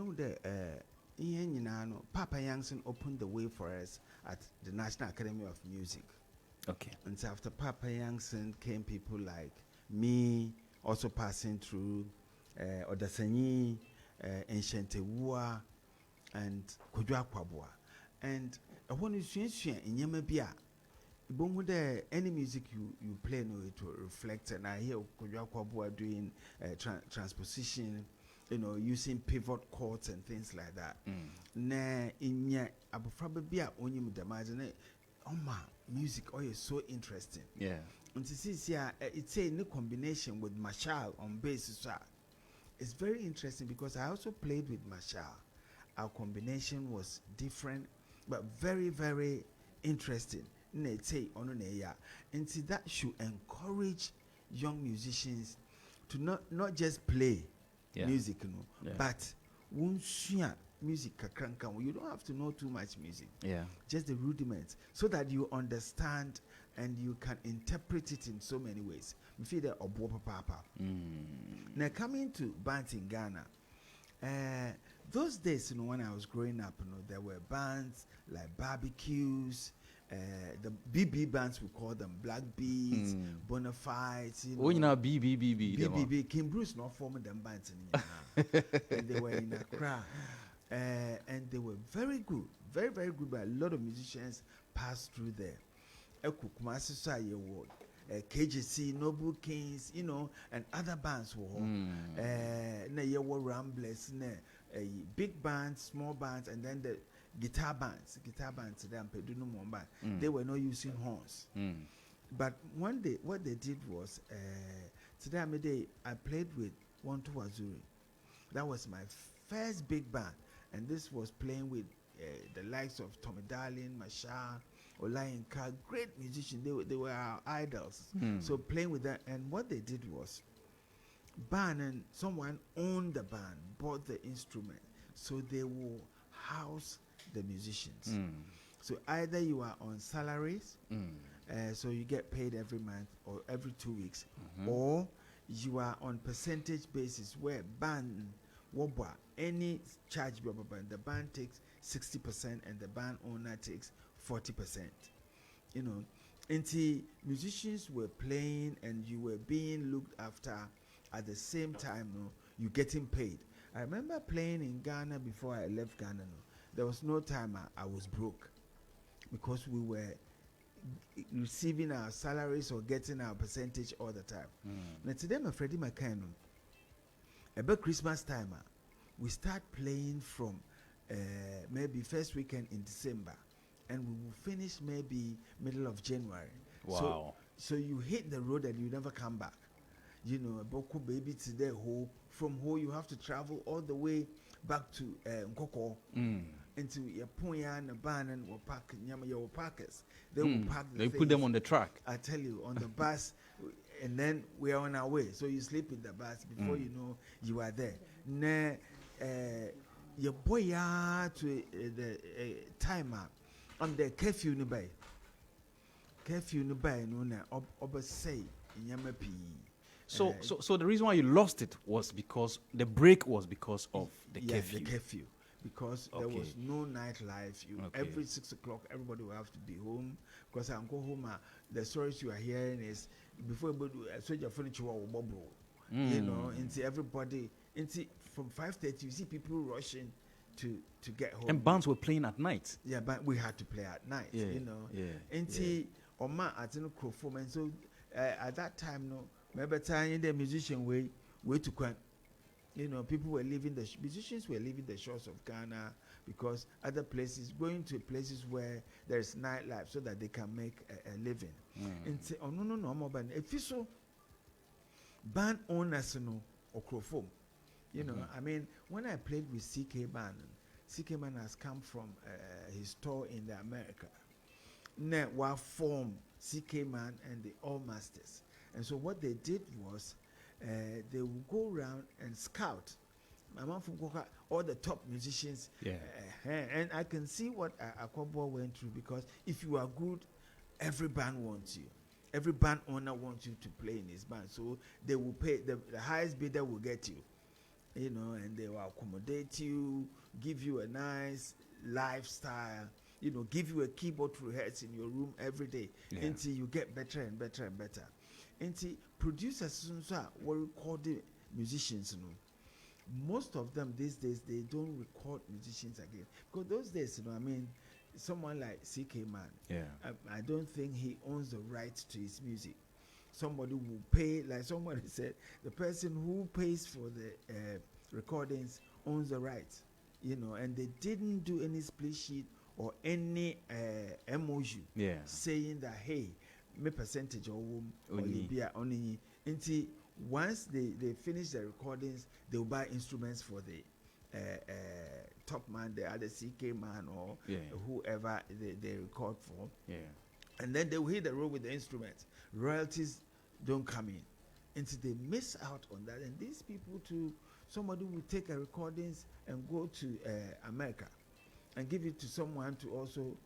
Papa Yankson opened the way for us at the National Academy of Music. Okay. And so after Papa Yankson came people like me, also passing through Odasanyi, Ancient Ewua, and Kodwa Kwabwa. And I want to share in Yamabia. Any music you play, no, it will reflect. And I hear Kodwa Kwabwa doing transposition, using pivot chords and things like that. Na inya abufrabia onyim damage na music is so interesting. Yeah. And to see here, it's a new combination with Marshall on bass. It's very interesting because I also played with Marshall. Our combination was different, but very, very interesting. And that should encourage young musicians to not just play music, but music. You don't have to know too much music. Yeah. Just the rudiments, so that you understand and you can interpret it in so many ways. Now coming to bands in Ghana, those days, when I was growing up, there were bands like Barbecues, the BB bands, we call them Black Beats, Bonafides. BB. King Bruce not forming them bands anymore. And they were in Accra, and they were very good, very, very good. But a lot of musicians passed through there. KGC, Noble Kings, and other bands were were Ramblers, big bands, small bands, and then the guitar bands they were not using horns. But one day what they did was today I played with One Two Azuri. That was my first big band, and this was playing with the likes of Tommy Darling, Mashar, Olayinka, great musicians. They were our idols. So playing with them, and what they did was band, and someone owned the band, bought the instrument, so they will house the musicians. So either you are on salaries, so you get paid every month or every 2 weeks, or you are on percentage basis where band any charge the band takes 60% and the band owner takes 40%. Until musicians were playing and you were being looked after at the same time, you getting paid. I remember playing in Ghana before I left Ghana. There was no time I was broke, because we were receiving our salaries or getting our percentage all the time. Now today, my Freddie McCann, about Christmas time, we start playing from maybe first weekend in December, and we will finish maybe middle of January. Wow. So you hit the road and you never come back. Boko baby today, from Ho you have to travel all the way back to Nkoko into Yaponya and the band, and will park your parkers. They will park They put them on the track. I tell you, on the bus, and then we are on our way. So you sleep in the bus before you know you are there. Your boy to the timer on the curfew nearby. Curfew nearby, no, say in Yamapi. So the reason why you lost it was because the break was because of the curfew. The curfew. Because there was no nightlife. Every 6 o'clock, everybody will have to be home. Because I go home, the stories you are hearing is before a soldier furniture will bubble. Into everybody. From 5:30, you see people rushing to get home. And bands were playing at night. Yeah, but we had to play at night. Oma at no crowform, and so at that time, remember time the musician way to quit. People were leaving musicians were leaving the shores of Ghana because other places, going to places where there's nightlife so that they can make a living. And say, no, but if you so band owners, or crowform, I mean, when I played with CK Man has come from his store in the America. Now, we formed CK Man and the All Masters. And so what they did was they would go around and scout all the top musicians. And I can see what Akwabo went through, because if you are good, every band wants you. Every band owner wants you to play in his band. So they will pay, the highest bidder will get you. And they will accommodate you, give you a nice lifestyle, give you a keyboard to rehearse in your room every day until you get better and better and better. Until producers were recording musicians, most of them these days they don't record musicians again because those days, I mean, someone like CK Man, I don't think he owns the rights to his music. Somebody will pay, like somebody said, the person who pays for the recordings owns the rights, and they didn't do any split sheet or any MOU saying that, hey, me percentage or be only until once they finish the recordings, they'll buy instruments for the top man, the other CK man or whoever they record for. And then they will hit the road with the instruments. Royalties don't come in. Until they miss out on that. And these people too, somebody will take a recordings and go to America and give it to someone to also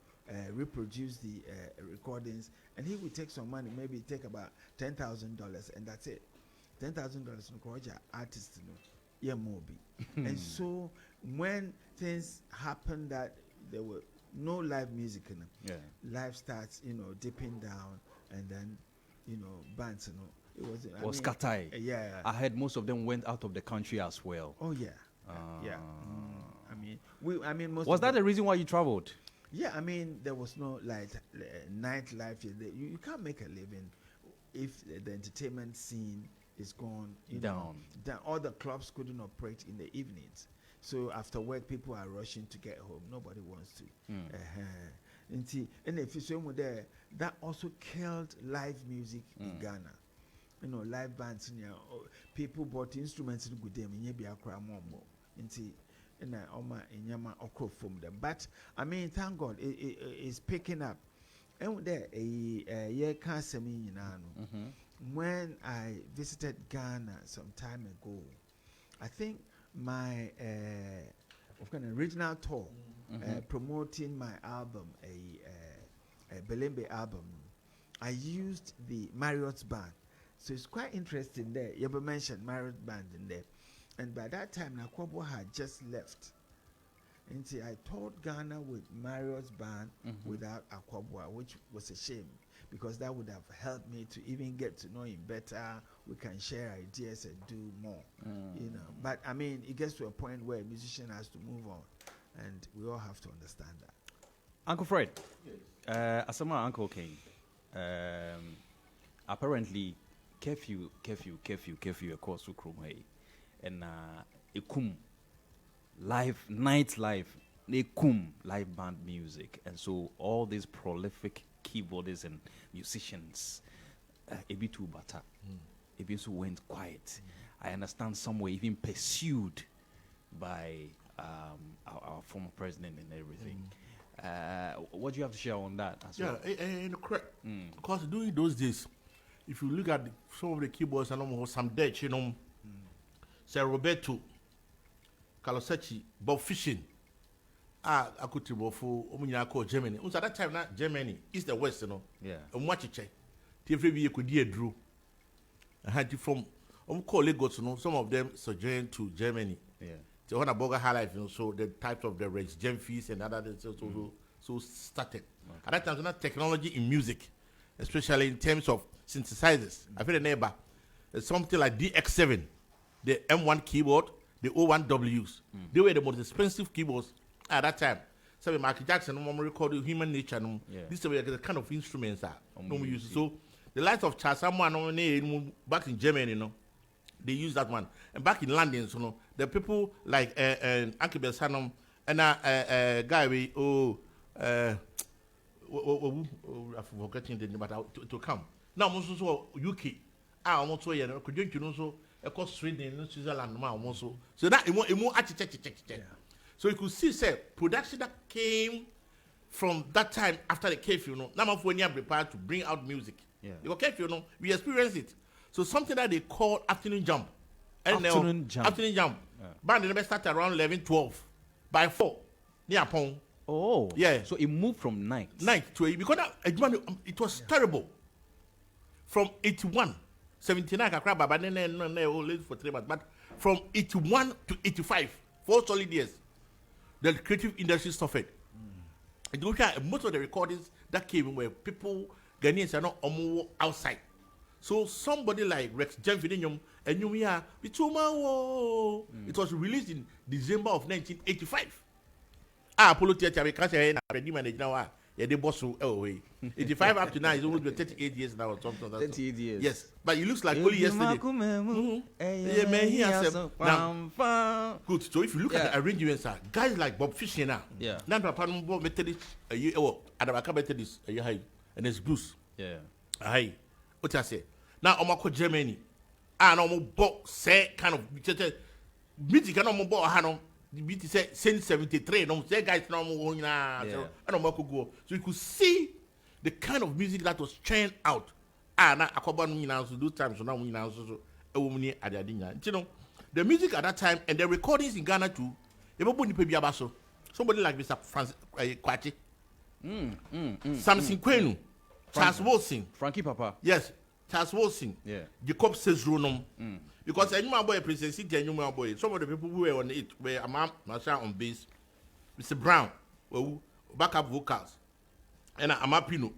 reproduce the recordings, and he will take some money, maybe take about $10,000, and that's it. $10,000 no artist and so when things happen that there were no live music life starts dipping down, and then bands it was scattered. I heard most of them went out of the country as well. Oh yeah. I mean most was that the reason why you traveled? Yeah, I mean, there was no nightlife. You can't make a living if the entertainment scene is gone down. All the clubs couldn't operate in the evenings. So after work, people are rushing to get home. Nobody wants to. And if you say there, that also killed live music in Ghana. Live bands. People bought instruments in good day. From them, but I mean, thank God it's picking up. And there when I visited Ghana some time ago, I think my original tour promoting my album, a Belembe album, I used the Marriott's band, so it's quite interesting there. You ever mentioned Marriott band in there. And by that time, Nakwabo had just left. And I toured Ghana with Marriott's band without Akwabwa, which was a shame because that would have helped me to even get to know him better. We can share ideas and do more, But I mean, it gets to a point where a musician has to move on, and we all have to understand that. Uncle Fred, Asama Uncle Kyei, apparently curfew, of course, Ukrum. And ikum live live band music, and so all these prolific keyboardists and musicians ebi too bata ebi so went quiet. I understand some were even pursued by our former president and everything. What do you have to share on that as well? Correct. Because during those days, if you look at some of the keyboards and some Dutch, Sir Roberto, Kalosachi, Bob Fishing, Akutibo for Omunyako, Germany. At that time, not Germany, East and West, Yeah. And watch it. TFB could dear Drew. I had you from Lagos, some of them sojourned to Germany. Yeah. So when I bought high life, so the types of the Rex Gem fees and other things so started. Okay. At that time, not technology in music, especially in terms of synthesizers. I feel a neighbor, something like DX7. The M1 keyboard, the O1Ws. They were the most expensive keyboards at that time. So Michael Jackson, no recorded Human Nature. This is the kind of instruments that we use. So the likes of Charles someone back in Germany, they use that one. And back in London, the people like Uncle Bessa and a guy I'm forgetting the name, but to come. Now, also UK. I almost saw you. Could you know across Sweden, Switzerland, also. So that so you could see, say, production that came from that time after the curfew, now when you are prepared to bring out music. Yeah. You curfew, we experienced it. So something that they call afternoon jump. Afternoon jump. Afternoon jump. Yeah. Band never started around 11, 12. By 4, near Pong. Oh. Yeah. So it moved from night to 8 because it was terrible. From 81. 79 but then only for 3 months. But from 81 to 85, 4 solid years, the creative industry suffered. And most of the recordings that came were people, Ghanaians are not outside. So somebody like Rex Jemfidinium and Yumia, it was released in December of 1985. Apollo Theatre, because I had a manage now. Yeah, they boss away. 85 up to now is almost 38 years now or something. 38 years. Yes, but it looks like only yesterday. Yeah, man, he has now. Good. So if you look at the arrangements, guys like Bob Fisher now. Yeah. Now, Papa Bob Methodist, Adabaka Methodist, and it's blues. Yeah. Aye. What I say? Now, I'm Germany. I know box say kind of music. I know more Hanom. The beat say since 73. No, say guys no more na. I don't want to go. So you could see the kind of music that was churned out. Na akoba no nyina so those times so now nyina so ewomni adadinya. You know, the music at that time and the recordings in Ghana too. Ebobo nipa bi abaso. Somebody like Mr. Kwachi. Samson Kwenu. Charles Wilson. Frankie Papa. Yes. Charles Wilson. Yeah. Jacob Sezronom. Because any boy presidency, any boy, some of the people who were on it were Amam Masha on bass, Mr. Brown, backup vocals, and Amapino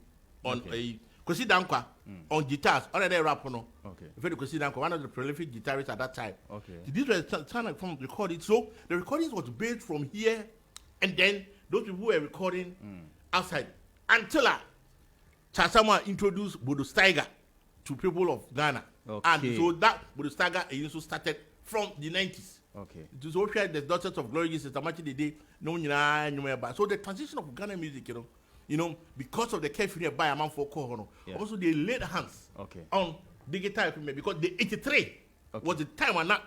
on a Kosidankwa on guitars, on a rap. Okay. Very Kosidankwa, one of the prolific guitarists at that time. Okay. These were trying to recorded. So the recordings was based from here, and then those people were recording outside until Chasama introduced Bodo Steiger to people of Ghana. Okay. And so that Budustaga also started from the 90s. Okay. It was also the Daughters of Glory Jesus, so the transition of Ghana music, you know, because of the carefully by a man for Kohono, also they laid hands on digital equipment because the 83 was the time when that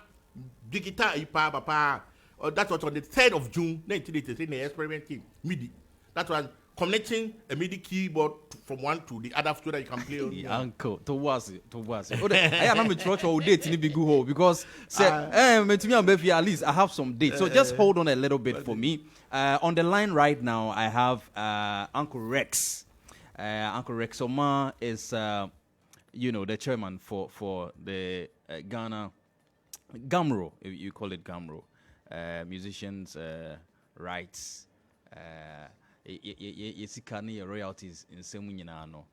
digital that was on the 3rd of June 1983 the experiment came MIDI. That was connecting a MIDI keyboard from one to the other so that you can play on. Uncle, to was it. I am not church or date in the big hole because at least I have some dates. So just hold on a little bit for me. On the line right now, I have Uncle Rex. Uncle Rex Omar is, the chairman for the Ghana Gamro, if you call it Gamro, musicians' rights. Yesikani royalties in Semuina no.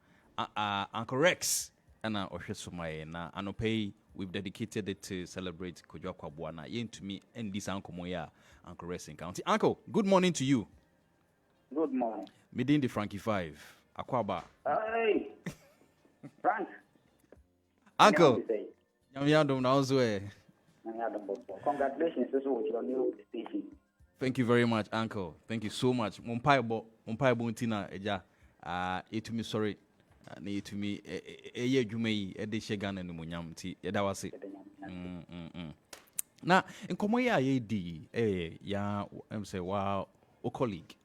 Uncle Rex and Oshesumai na Anopay we've dedicated it to celebrate Kojo Kwabena. Yen to me and this Uncle Moya, Uncle Rex in County. Uncle, good morning to you. Good morning. Midin the Frankie 5. Akwaba. Hey, Frank. Uncle. Congratulations with your new station. Thank you very much, Uncle. Thank you so much. Mumpaibo Ntina Eja. It me sorry. Need to me a year you may a dish gun and munyam tea. That was it. Now, in Komoya AD, ya, say, wow, o colleague,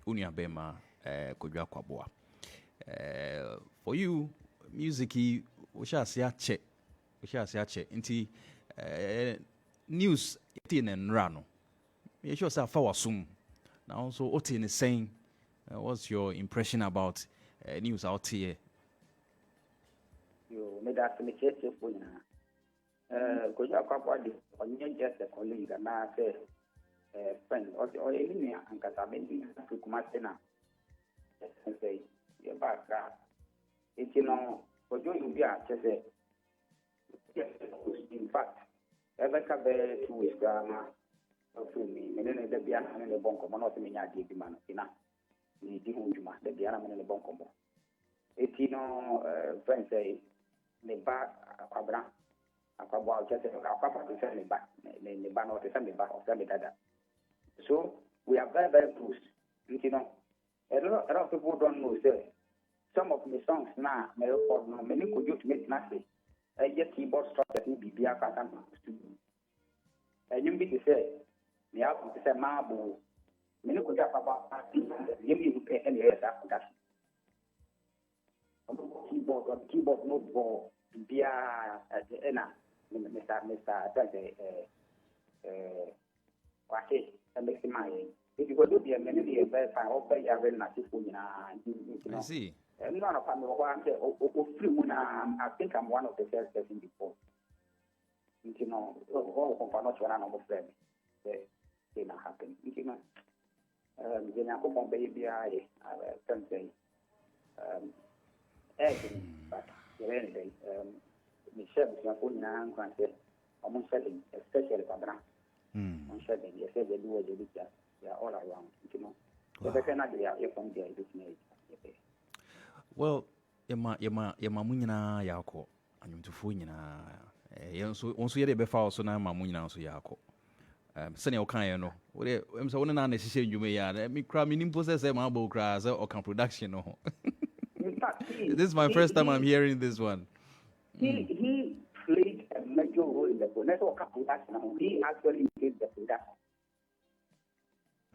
Unia Bema, Kojo Kwabena. For you, music, we shall see a check. Inti news, it and rano. You sure say for assume. Now also Otin is saying, what's your impression about news out here? You made that me chase for you. Kojo Kwabena on just a colleague and I say friend or any and Casabendi to Kumasena. And say, you're back. It's Kojo you be a chase. In fact, ever come 2 weeks grammar. Me and the Biana and the Bonko, not me, I did the man, the Dihujuma, the Biana and the Bonko. Friends say, the back, Aquabra, just a papa to send me back, the ban or the family back of family dada. So we are very, very close. A lot of people don't know, sir. Some of the songs now, may record no, many could you to make nothing. I just keyboard structure, be a pattern. And you be to say, the album is a marble. Many could have about you pay any years after that. Keyboard not ball be at the end. Mr. Kwake, and makes my if you go to be a many very fine, or very I see. None of them I think I'm one of the first person before. All of not one of them. They not happen. Baby, I can say, but anyway, share with phone now and say, almost selling, especially Kwabena. On shedding, you say they do what they do, they are all around, you know. So they cannot be out from there, well, Yama Munyana Yako, and you to Funyana. So, also, you be foul, so now Mamuina, so Yako. Senior Kayano, I'm so unnecessary you may add. Me cram in possess a marble grass or can production. In fact, this is my first time I'm hearing this one. He played a major role in the network production. He actually did the production.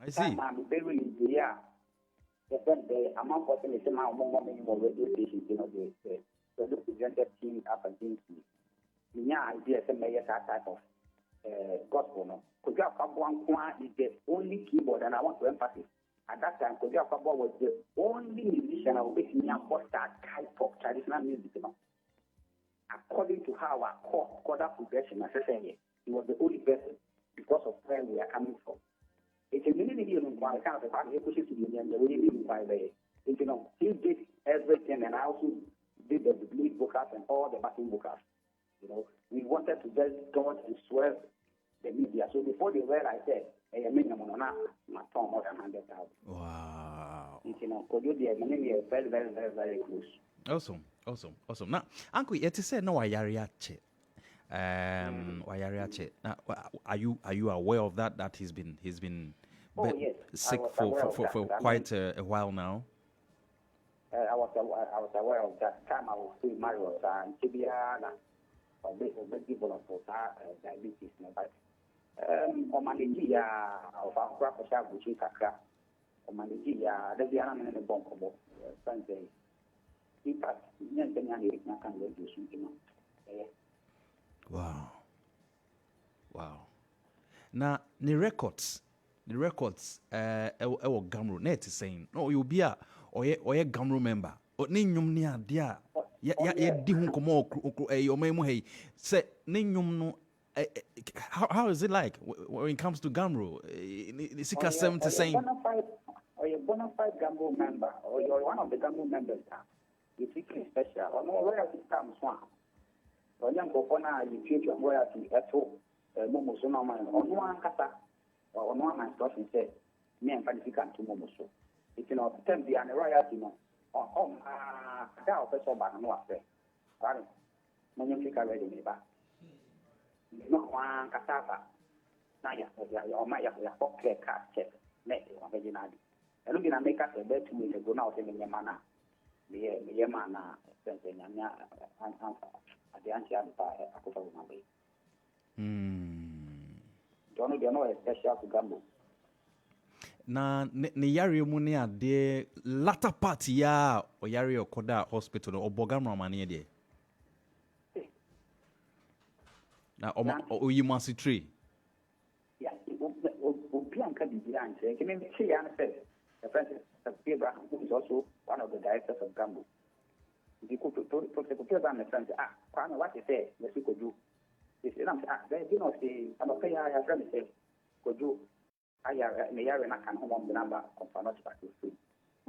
I see. The amount of the amount of radio stations, you know, the presented team up against me. My idea is a major type of gospel. No, Kwabena Owusu is the only keyboard, and I want to emphasize. At that time, Kwabena Owusu was the only musician who was that type of traditional music. You know? According to how our chord progression, he was the only person because of where we are coming from. It's a minute you know, kind of a part of the you know, he did everything, and I also did the lead vocals and all the backing vocals. You know, we wanted to just go and swerve the media. So before they realized that, I mean, my tongue more than 100,000. Wow. You know, because you are very, very, very, very close. Awesome. Now, Uncle, yet to say no, Wayariache. Now, are you aware of that? That he's been yes. sick for quite a while now. I was aware of that. Time I was still married and Tibiana or big people of diabetes. But on Manija of our crop of Shabuchi Kaka, on Manija, there's the animal in the bomb of Sunday. In fact, Wow. Now, the records, Gamro, net is saying, no, you'll be a Gamro member. Or Ninyum near dear, Dihun Komo, your memo, hey, say, Ninyum no. How is it like when it comes to Gamro? Is it 70 saying? Or you're a bona fide Gamro member, or you're one of the Gamro members. It's really special. Or no royalty comes one. Or young Popona, you treat your royalty at home. Momoso, or no one kata, or no one stuff and say, me and Fanatican to Momoso. It's you know, tell the royalty, no, or that officer by no affair. Pardon, when you think I ready me back. No one cassava. Now, or my pocket card check, net on Virginal. And looking at make us a bed 2 weeks ago now, saying your manner. The mana, at the answer, I could have my way. Don't know a special to gamble. Na Yari Munia de latter party ya or Yari or Koda Hospital or Bogamra Mania de. Now, or you must see tree. Yes, Bianca behind saying, can you see answer? The president of Abraham, who is also one of the directors of Gamble. If you could put on the friends, Kwame, what you say, yes, you could do. If you don't you know, say, I'm a player, I have friends say, could you? I have a year and I can home the number of not back to free.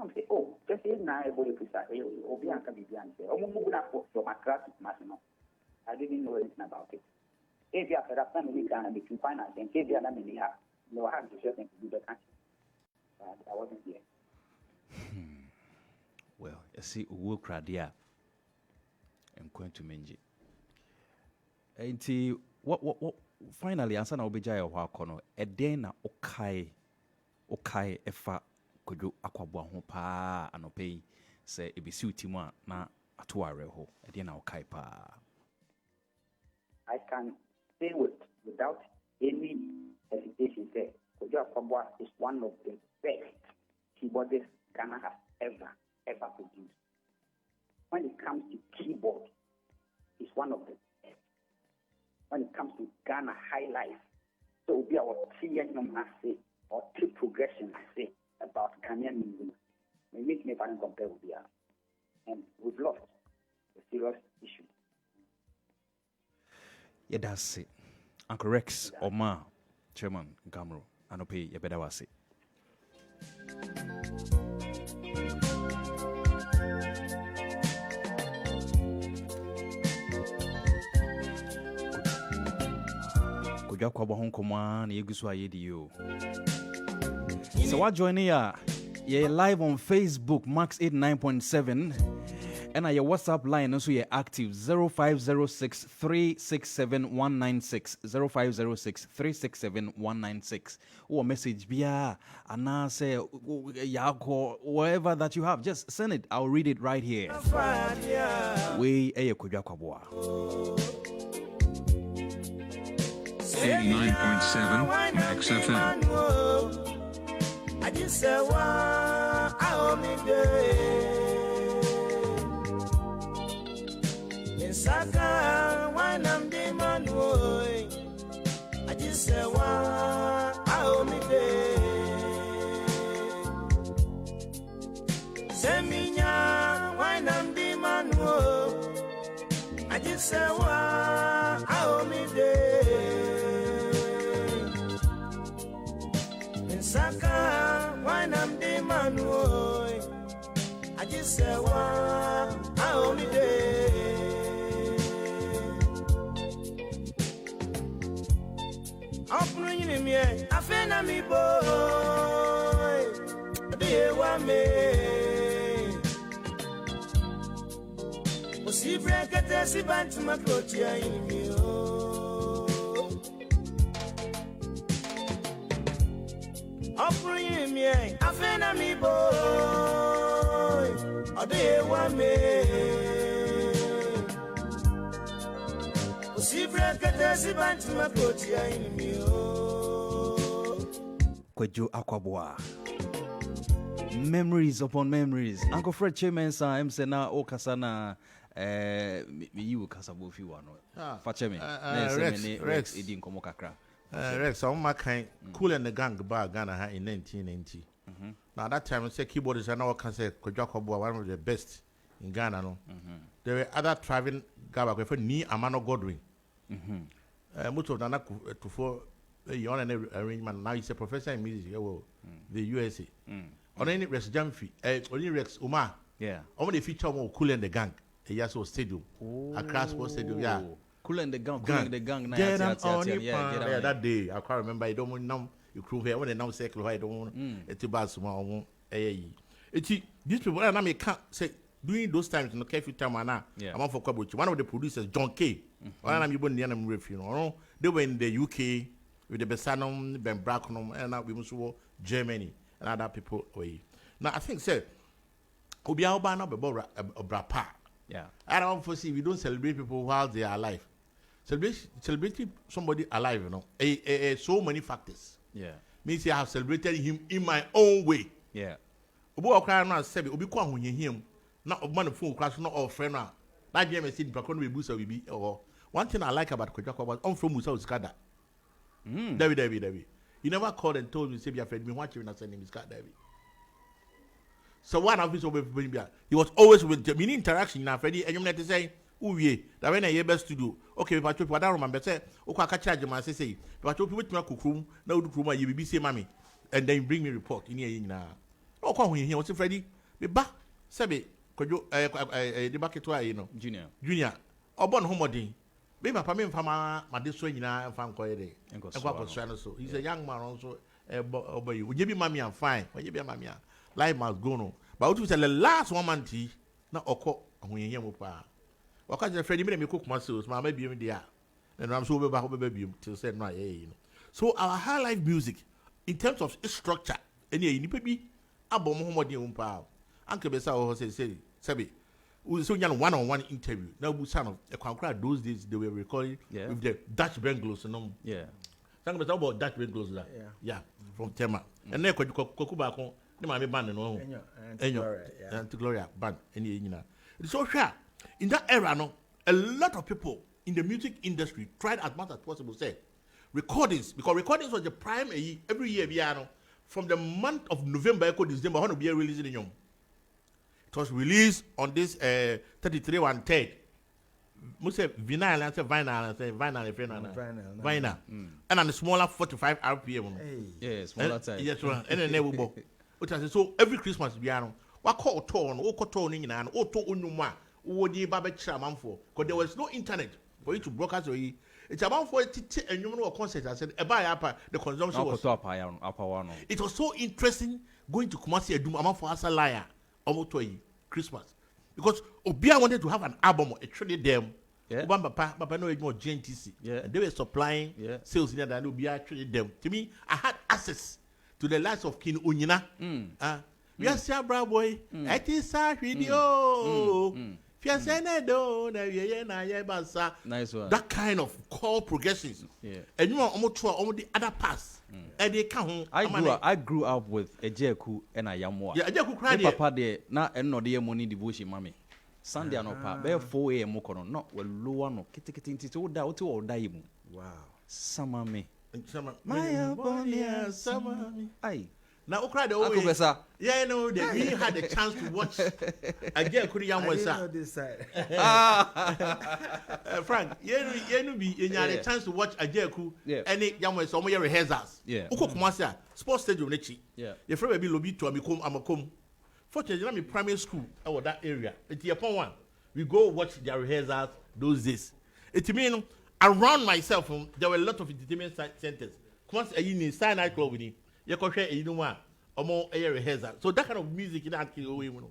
I'm say, oh, just in now, I will be or Bianca behind say, oh, moving up from my class, Massimo. I didn't know anything about it. If you have a family can between finance and if you have no, I have to share things to do the country. I wasn't here. Well, you see, we'll cry there. I'm going to Menji. And what finally, answer na obejaya wa kono. Edena okai efa kodo akwabwa ho pa anope se ebisi utima na atuare ho. Edena okai pa. I can say without any hesitation say Kojo Akwabwa is one of the best keyboardists Ghana has ever produced. When it comes to keyboard, he's one of the best. When it comes to Ghana high life, so will be our 3 years say or 3 progression say about Ghanaian music. We make me compare with the and we've lost a serious issue. Yeah, that's it. Uncle Rex Oma, Chairman Gamro, Anope, you better was it. Kodwa Kwabo ho nkoma na yeguso ayedi yo. So what joining ya? You're live on Facebook Max 89.7 and your WhatsApp line also you're active 0506 367 196 0506 367 196 or message via and say yako whatever that you have, just send it. I'll read it right here. We Kodwa Kwabo 89.7 Max FM. I just say, wow, I owe me day. In Saka, when I'm the man, I just say, wow, I owe me day. Send me now, when I'm the man, I just say, wow, I owe me day. Saka, when I'm the man, I just say, wow, I only day. I'm bringing me, I feel me boy, dear one me. See, break a testy band to my coach, in me. Offering me, I feel me boy, a day one me. See, break a testy band to my coach, in me. Kwejo Akwabwa. Memories upon memories. Uncle Fred Mensah, I'm saying now, Okasana, you Kasabofi one. Facheme, Rex, Edin Komokakra. Rex, I'm my kind, Cool and the Gang bar Ghana in 1990. Now that time, I say keyboardists and all can say Kodwa Kwabo one of the best in Ghana. No, there were other traveling Gaba for Ni Amano Godwin. Most of them to for a arrangement. Now he's a professor in music. The USA. On any Rex Jamfi, only Rex Umar. Yeah. Only feature more Cool and the Gang. A Yaso Stadium. A Crash Sports Stadium. Yeah. Cool and the gang. Yeah, that day I can't remember. I don't want now. You crew here when they now circle. I don't want it about small. These people and I can't say during those times in the careful time. I'm on for Kwabuchi. One of the producers, John Kyei. One of them the enemy refuge. They were in the UK with the Bessa, Ben Brackenham, and now we must go Germany and other people away. Now I think say Obi Albana Bebora Brapa. Yeah, I don't foresee we don't celebrate people while they are alive. Celebrating somebody alive, you know, so many factors. Yeah, means I have celebrated him in my own way. Yeah, Obo okra na say obi kwa hunye him na obo na phone crash no all friend na that game say the prakon we busa we be or one thing I like about Kodwa Kwabo I'm from Musa Uskada. David. You never called and told me say be friend me watch you na send him Uskada David. So one of his over he was always with me interaction na Freddy and you let say uwie that when I best to do okay but you don't remember say okwa ka charge man say but you with me kokrum na odu krum you be say mami and then bring me report in here nyina okwa ho here o say Freddy be ba sebe Kodwo the bucket wa you know junior obon ho modin be papa me mfa ma de so nyina mfa nkoye de ekwa posua no so he's a young man also oboy you be mami am fine when you be mami life must go no but what say the last one man tea na okọ ho here mo pa Wakaje Freddy me cook myself, my baby there. And I'm so baby till say no, you know. So our high life music, in terms of its structure, any you baby, abo mo mo di umpa. Uncle Bessa or say sabi. We so yan one-on-one interview. Now we son of a concrete those days they were recording with the Dutch Bengals and yeah. Talking about Dutch Bengals that. Yeah. From Tema. And then Kokuba kon, the my band no. And to Gloria band any you know. It's so sharp. In that era, no, a lot of people in the music industry tried as much as possible say recordings, because recordings was the prime every year, from the month of November to December, how to be releasing in It was released on this 33 1/3. Must say vinyl and say vinyl, and on the smaller 45 RPM. Yeah, smaller time. Yes, and then never go. So every Christmas, what call tone, or tone in an auto unuma. Because there was no internet for you to broadcast. It's about for it and you know concert. I said, the consumption was. It was so interesting going to Kumasi Edum amount for Asalaya almost Christmas. Because Obia wanted to have an album, a trade them. Yeah. Papa no more GNTC. Yeah. And they were supplying sales in there that Obia traded them. To me, I had access to the likes of King Onyina. We are Sia Bra boy. It is a video. Nice one. That kind of chord progressions. Yeah. And you know almost the other pass. And they come. I grew up with Ejeku and Ayamoa. Yeah, Ejeku cried. Papa de na eno de money devotion mami. Sunday anopa be 4 a.m. kono no we lower no kitikiti ntiti oda mu. Wow. Samami. My bonia samami. Ai. Now, cried the old Bessa. Yeah, you know, that we had a chance to watch again. Could you answer this side? Frank, you had a chance to watch Ajeku any young ones, some rehearsals. Yeah, Ukokumasa, sports stadium, Nechi. Yeah, your friend will be lobby to Amakom. Fortunately, I'm in primary school over that area. It's upon one. We go watch their rehearsals those days. It means around myself, there were a lot of entertainment centers. Once a year in Sinai Club with him. You can share you know what omo rehearsal. So that kind of music in that away, you know.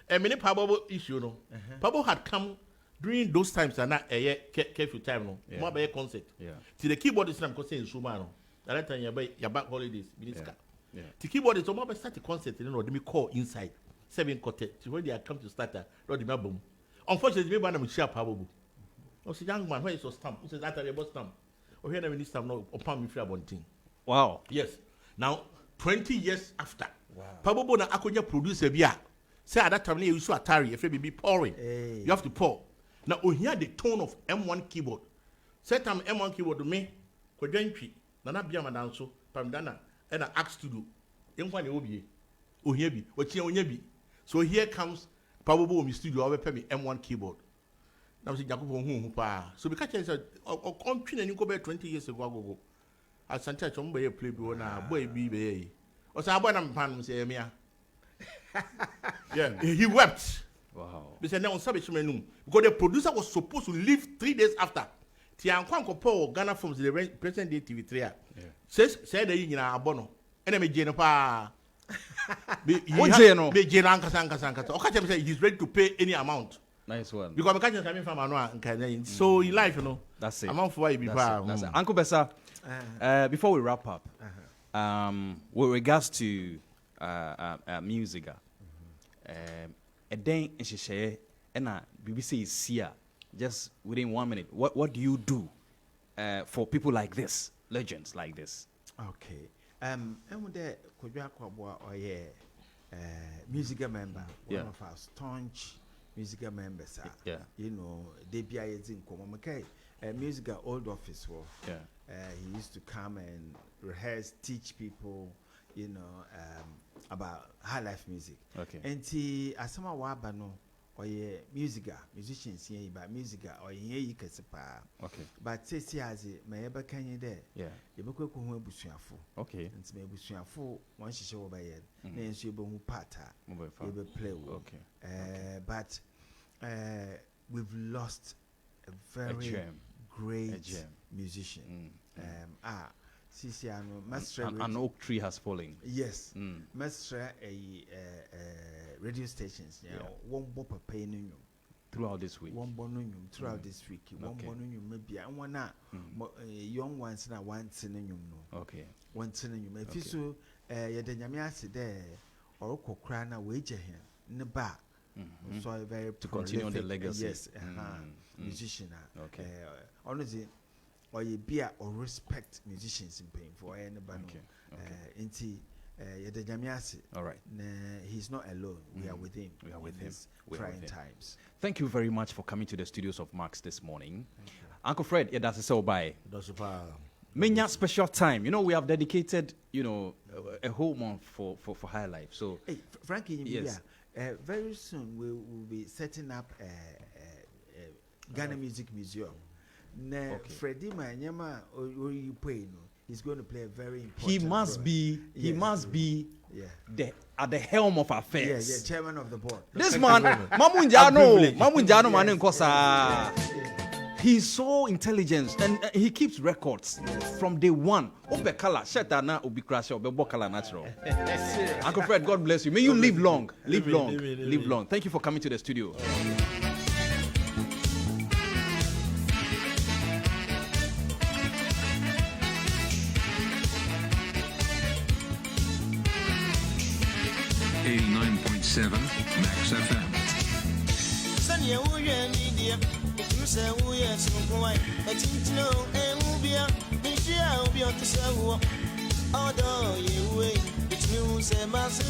And many Pablo issue, no. Pablo had come during those times and not a careful time, no. More by a concert. Yeah. See the keyboard is not concerned in Sumano. That time you buy your back holidays, Minister. Yeah. The keyboard is almost start a concert, you know, they me call inside 7 quartet. So when they are come to start a not the boom. Unfortunately, maybe I'm share Pablo. I was a young man, where is your stamp? Who says that I bought stamp? Oh, here never stamp no upon me for one thing. Wow. Yes. Now, 20 years after, Pablo na akonya producer bia. Say at that time you use Atari, if it be pouring, you have to pour. Now, we hear the tone of M1 keyboard. Say time M1 keyboard to me, Kodentri, Nana Bia Madanso, Pamdana, and an axe to do. M1 Obi, Ohebi, Ochia Onyebi. So here comes Pablo in the studio, I will pay me M1 keyboard. Now, so because I said, or company and you go back 20 years ago. As Santa Chombe play na boy be. Or Sabana Pan say Mia. Yeah, he wept. Wow. Because now Savage Menu. Because the producer was supposed to leave 3 days after. Tian Kwanko Paul Ghana from the present day TV3. Said the Union Abono. Enemy Jenapa. Be Jenanka Sanka. Okacha say he's ready to pay any amount. Nice one. Because the catch coming from Anwa and Canadian. So in life, you know. That's it. Amount for why be Uncle Bessa. Before we wrap up, with regards to music, a day in Shisha, and BBC is here just within 1 minute. What do you do for people like this, legends like this? Okay. And with the Kwabena Owusu, music member, one of our staunch music members, you know, they be in Komamake, music old office for. Yeah. He used to come and rehearse, teach people, you know, about high life music. Okay. And asama wabano or musicians here, but music or here you can okay. But say as it may ever can you there. Yeah. You book who bushiafu. Okay. And maybe bushiafu once you show by it. Then she will pata. You will play. Okay. But we've lost a very great musician. An oak tree has fallen. Yes. Mensah radio stations. Yeah. One bop a pain throughout this week. One bonum throughout this week. One bonum maybe and one young ones now one synonym. Okay. One synonym. If you so Yadanyamiasi there or Kokrana wager here in the bar. So very to continue the legacy. Yes. Musician. Okay. Honestly. Or you be or respect musicians in pain for anybody. All right. He's not alone. We are with him. We are with him. Trying times. Thank you very much for coming to the studios of Max this morning. Uncle Fred, that's a so bye. Many special time. You know, we have dedicated, you know, a whole month for High Life. So, hey, Frankie, yes. Very soon we will be setting up a Ghana Music Museum. Freddie Manyama he's going to play a very important He must be at the helm of affairs. Yeah, chairman of the board. This man, Mamunjano Manin Kosa. He's so intelligent and he keeps records from day one. Ope color, shirt na ubi crash or be color natural. Uncle Fred, God bless you. May you live long. Live long. Thank you for coming to the studio. Max FM. Although you wait, it means a massive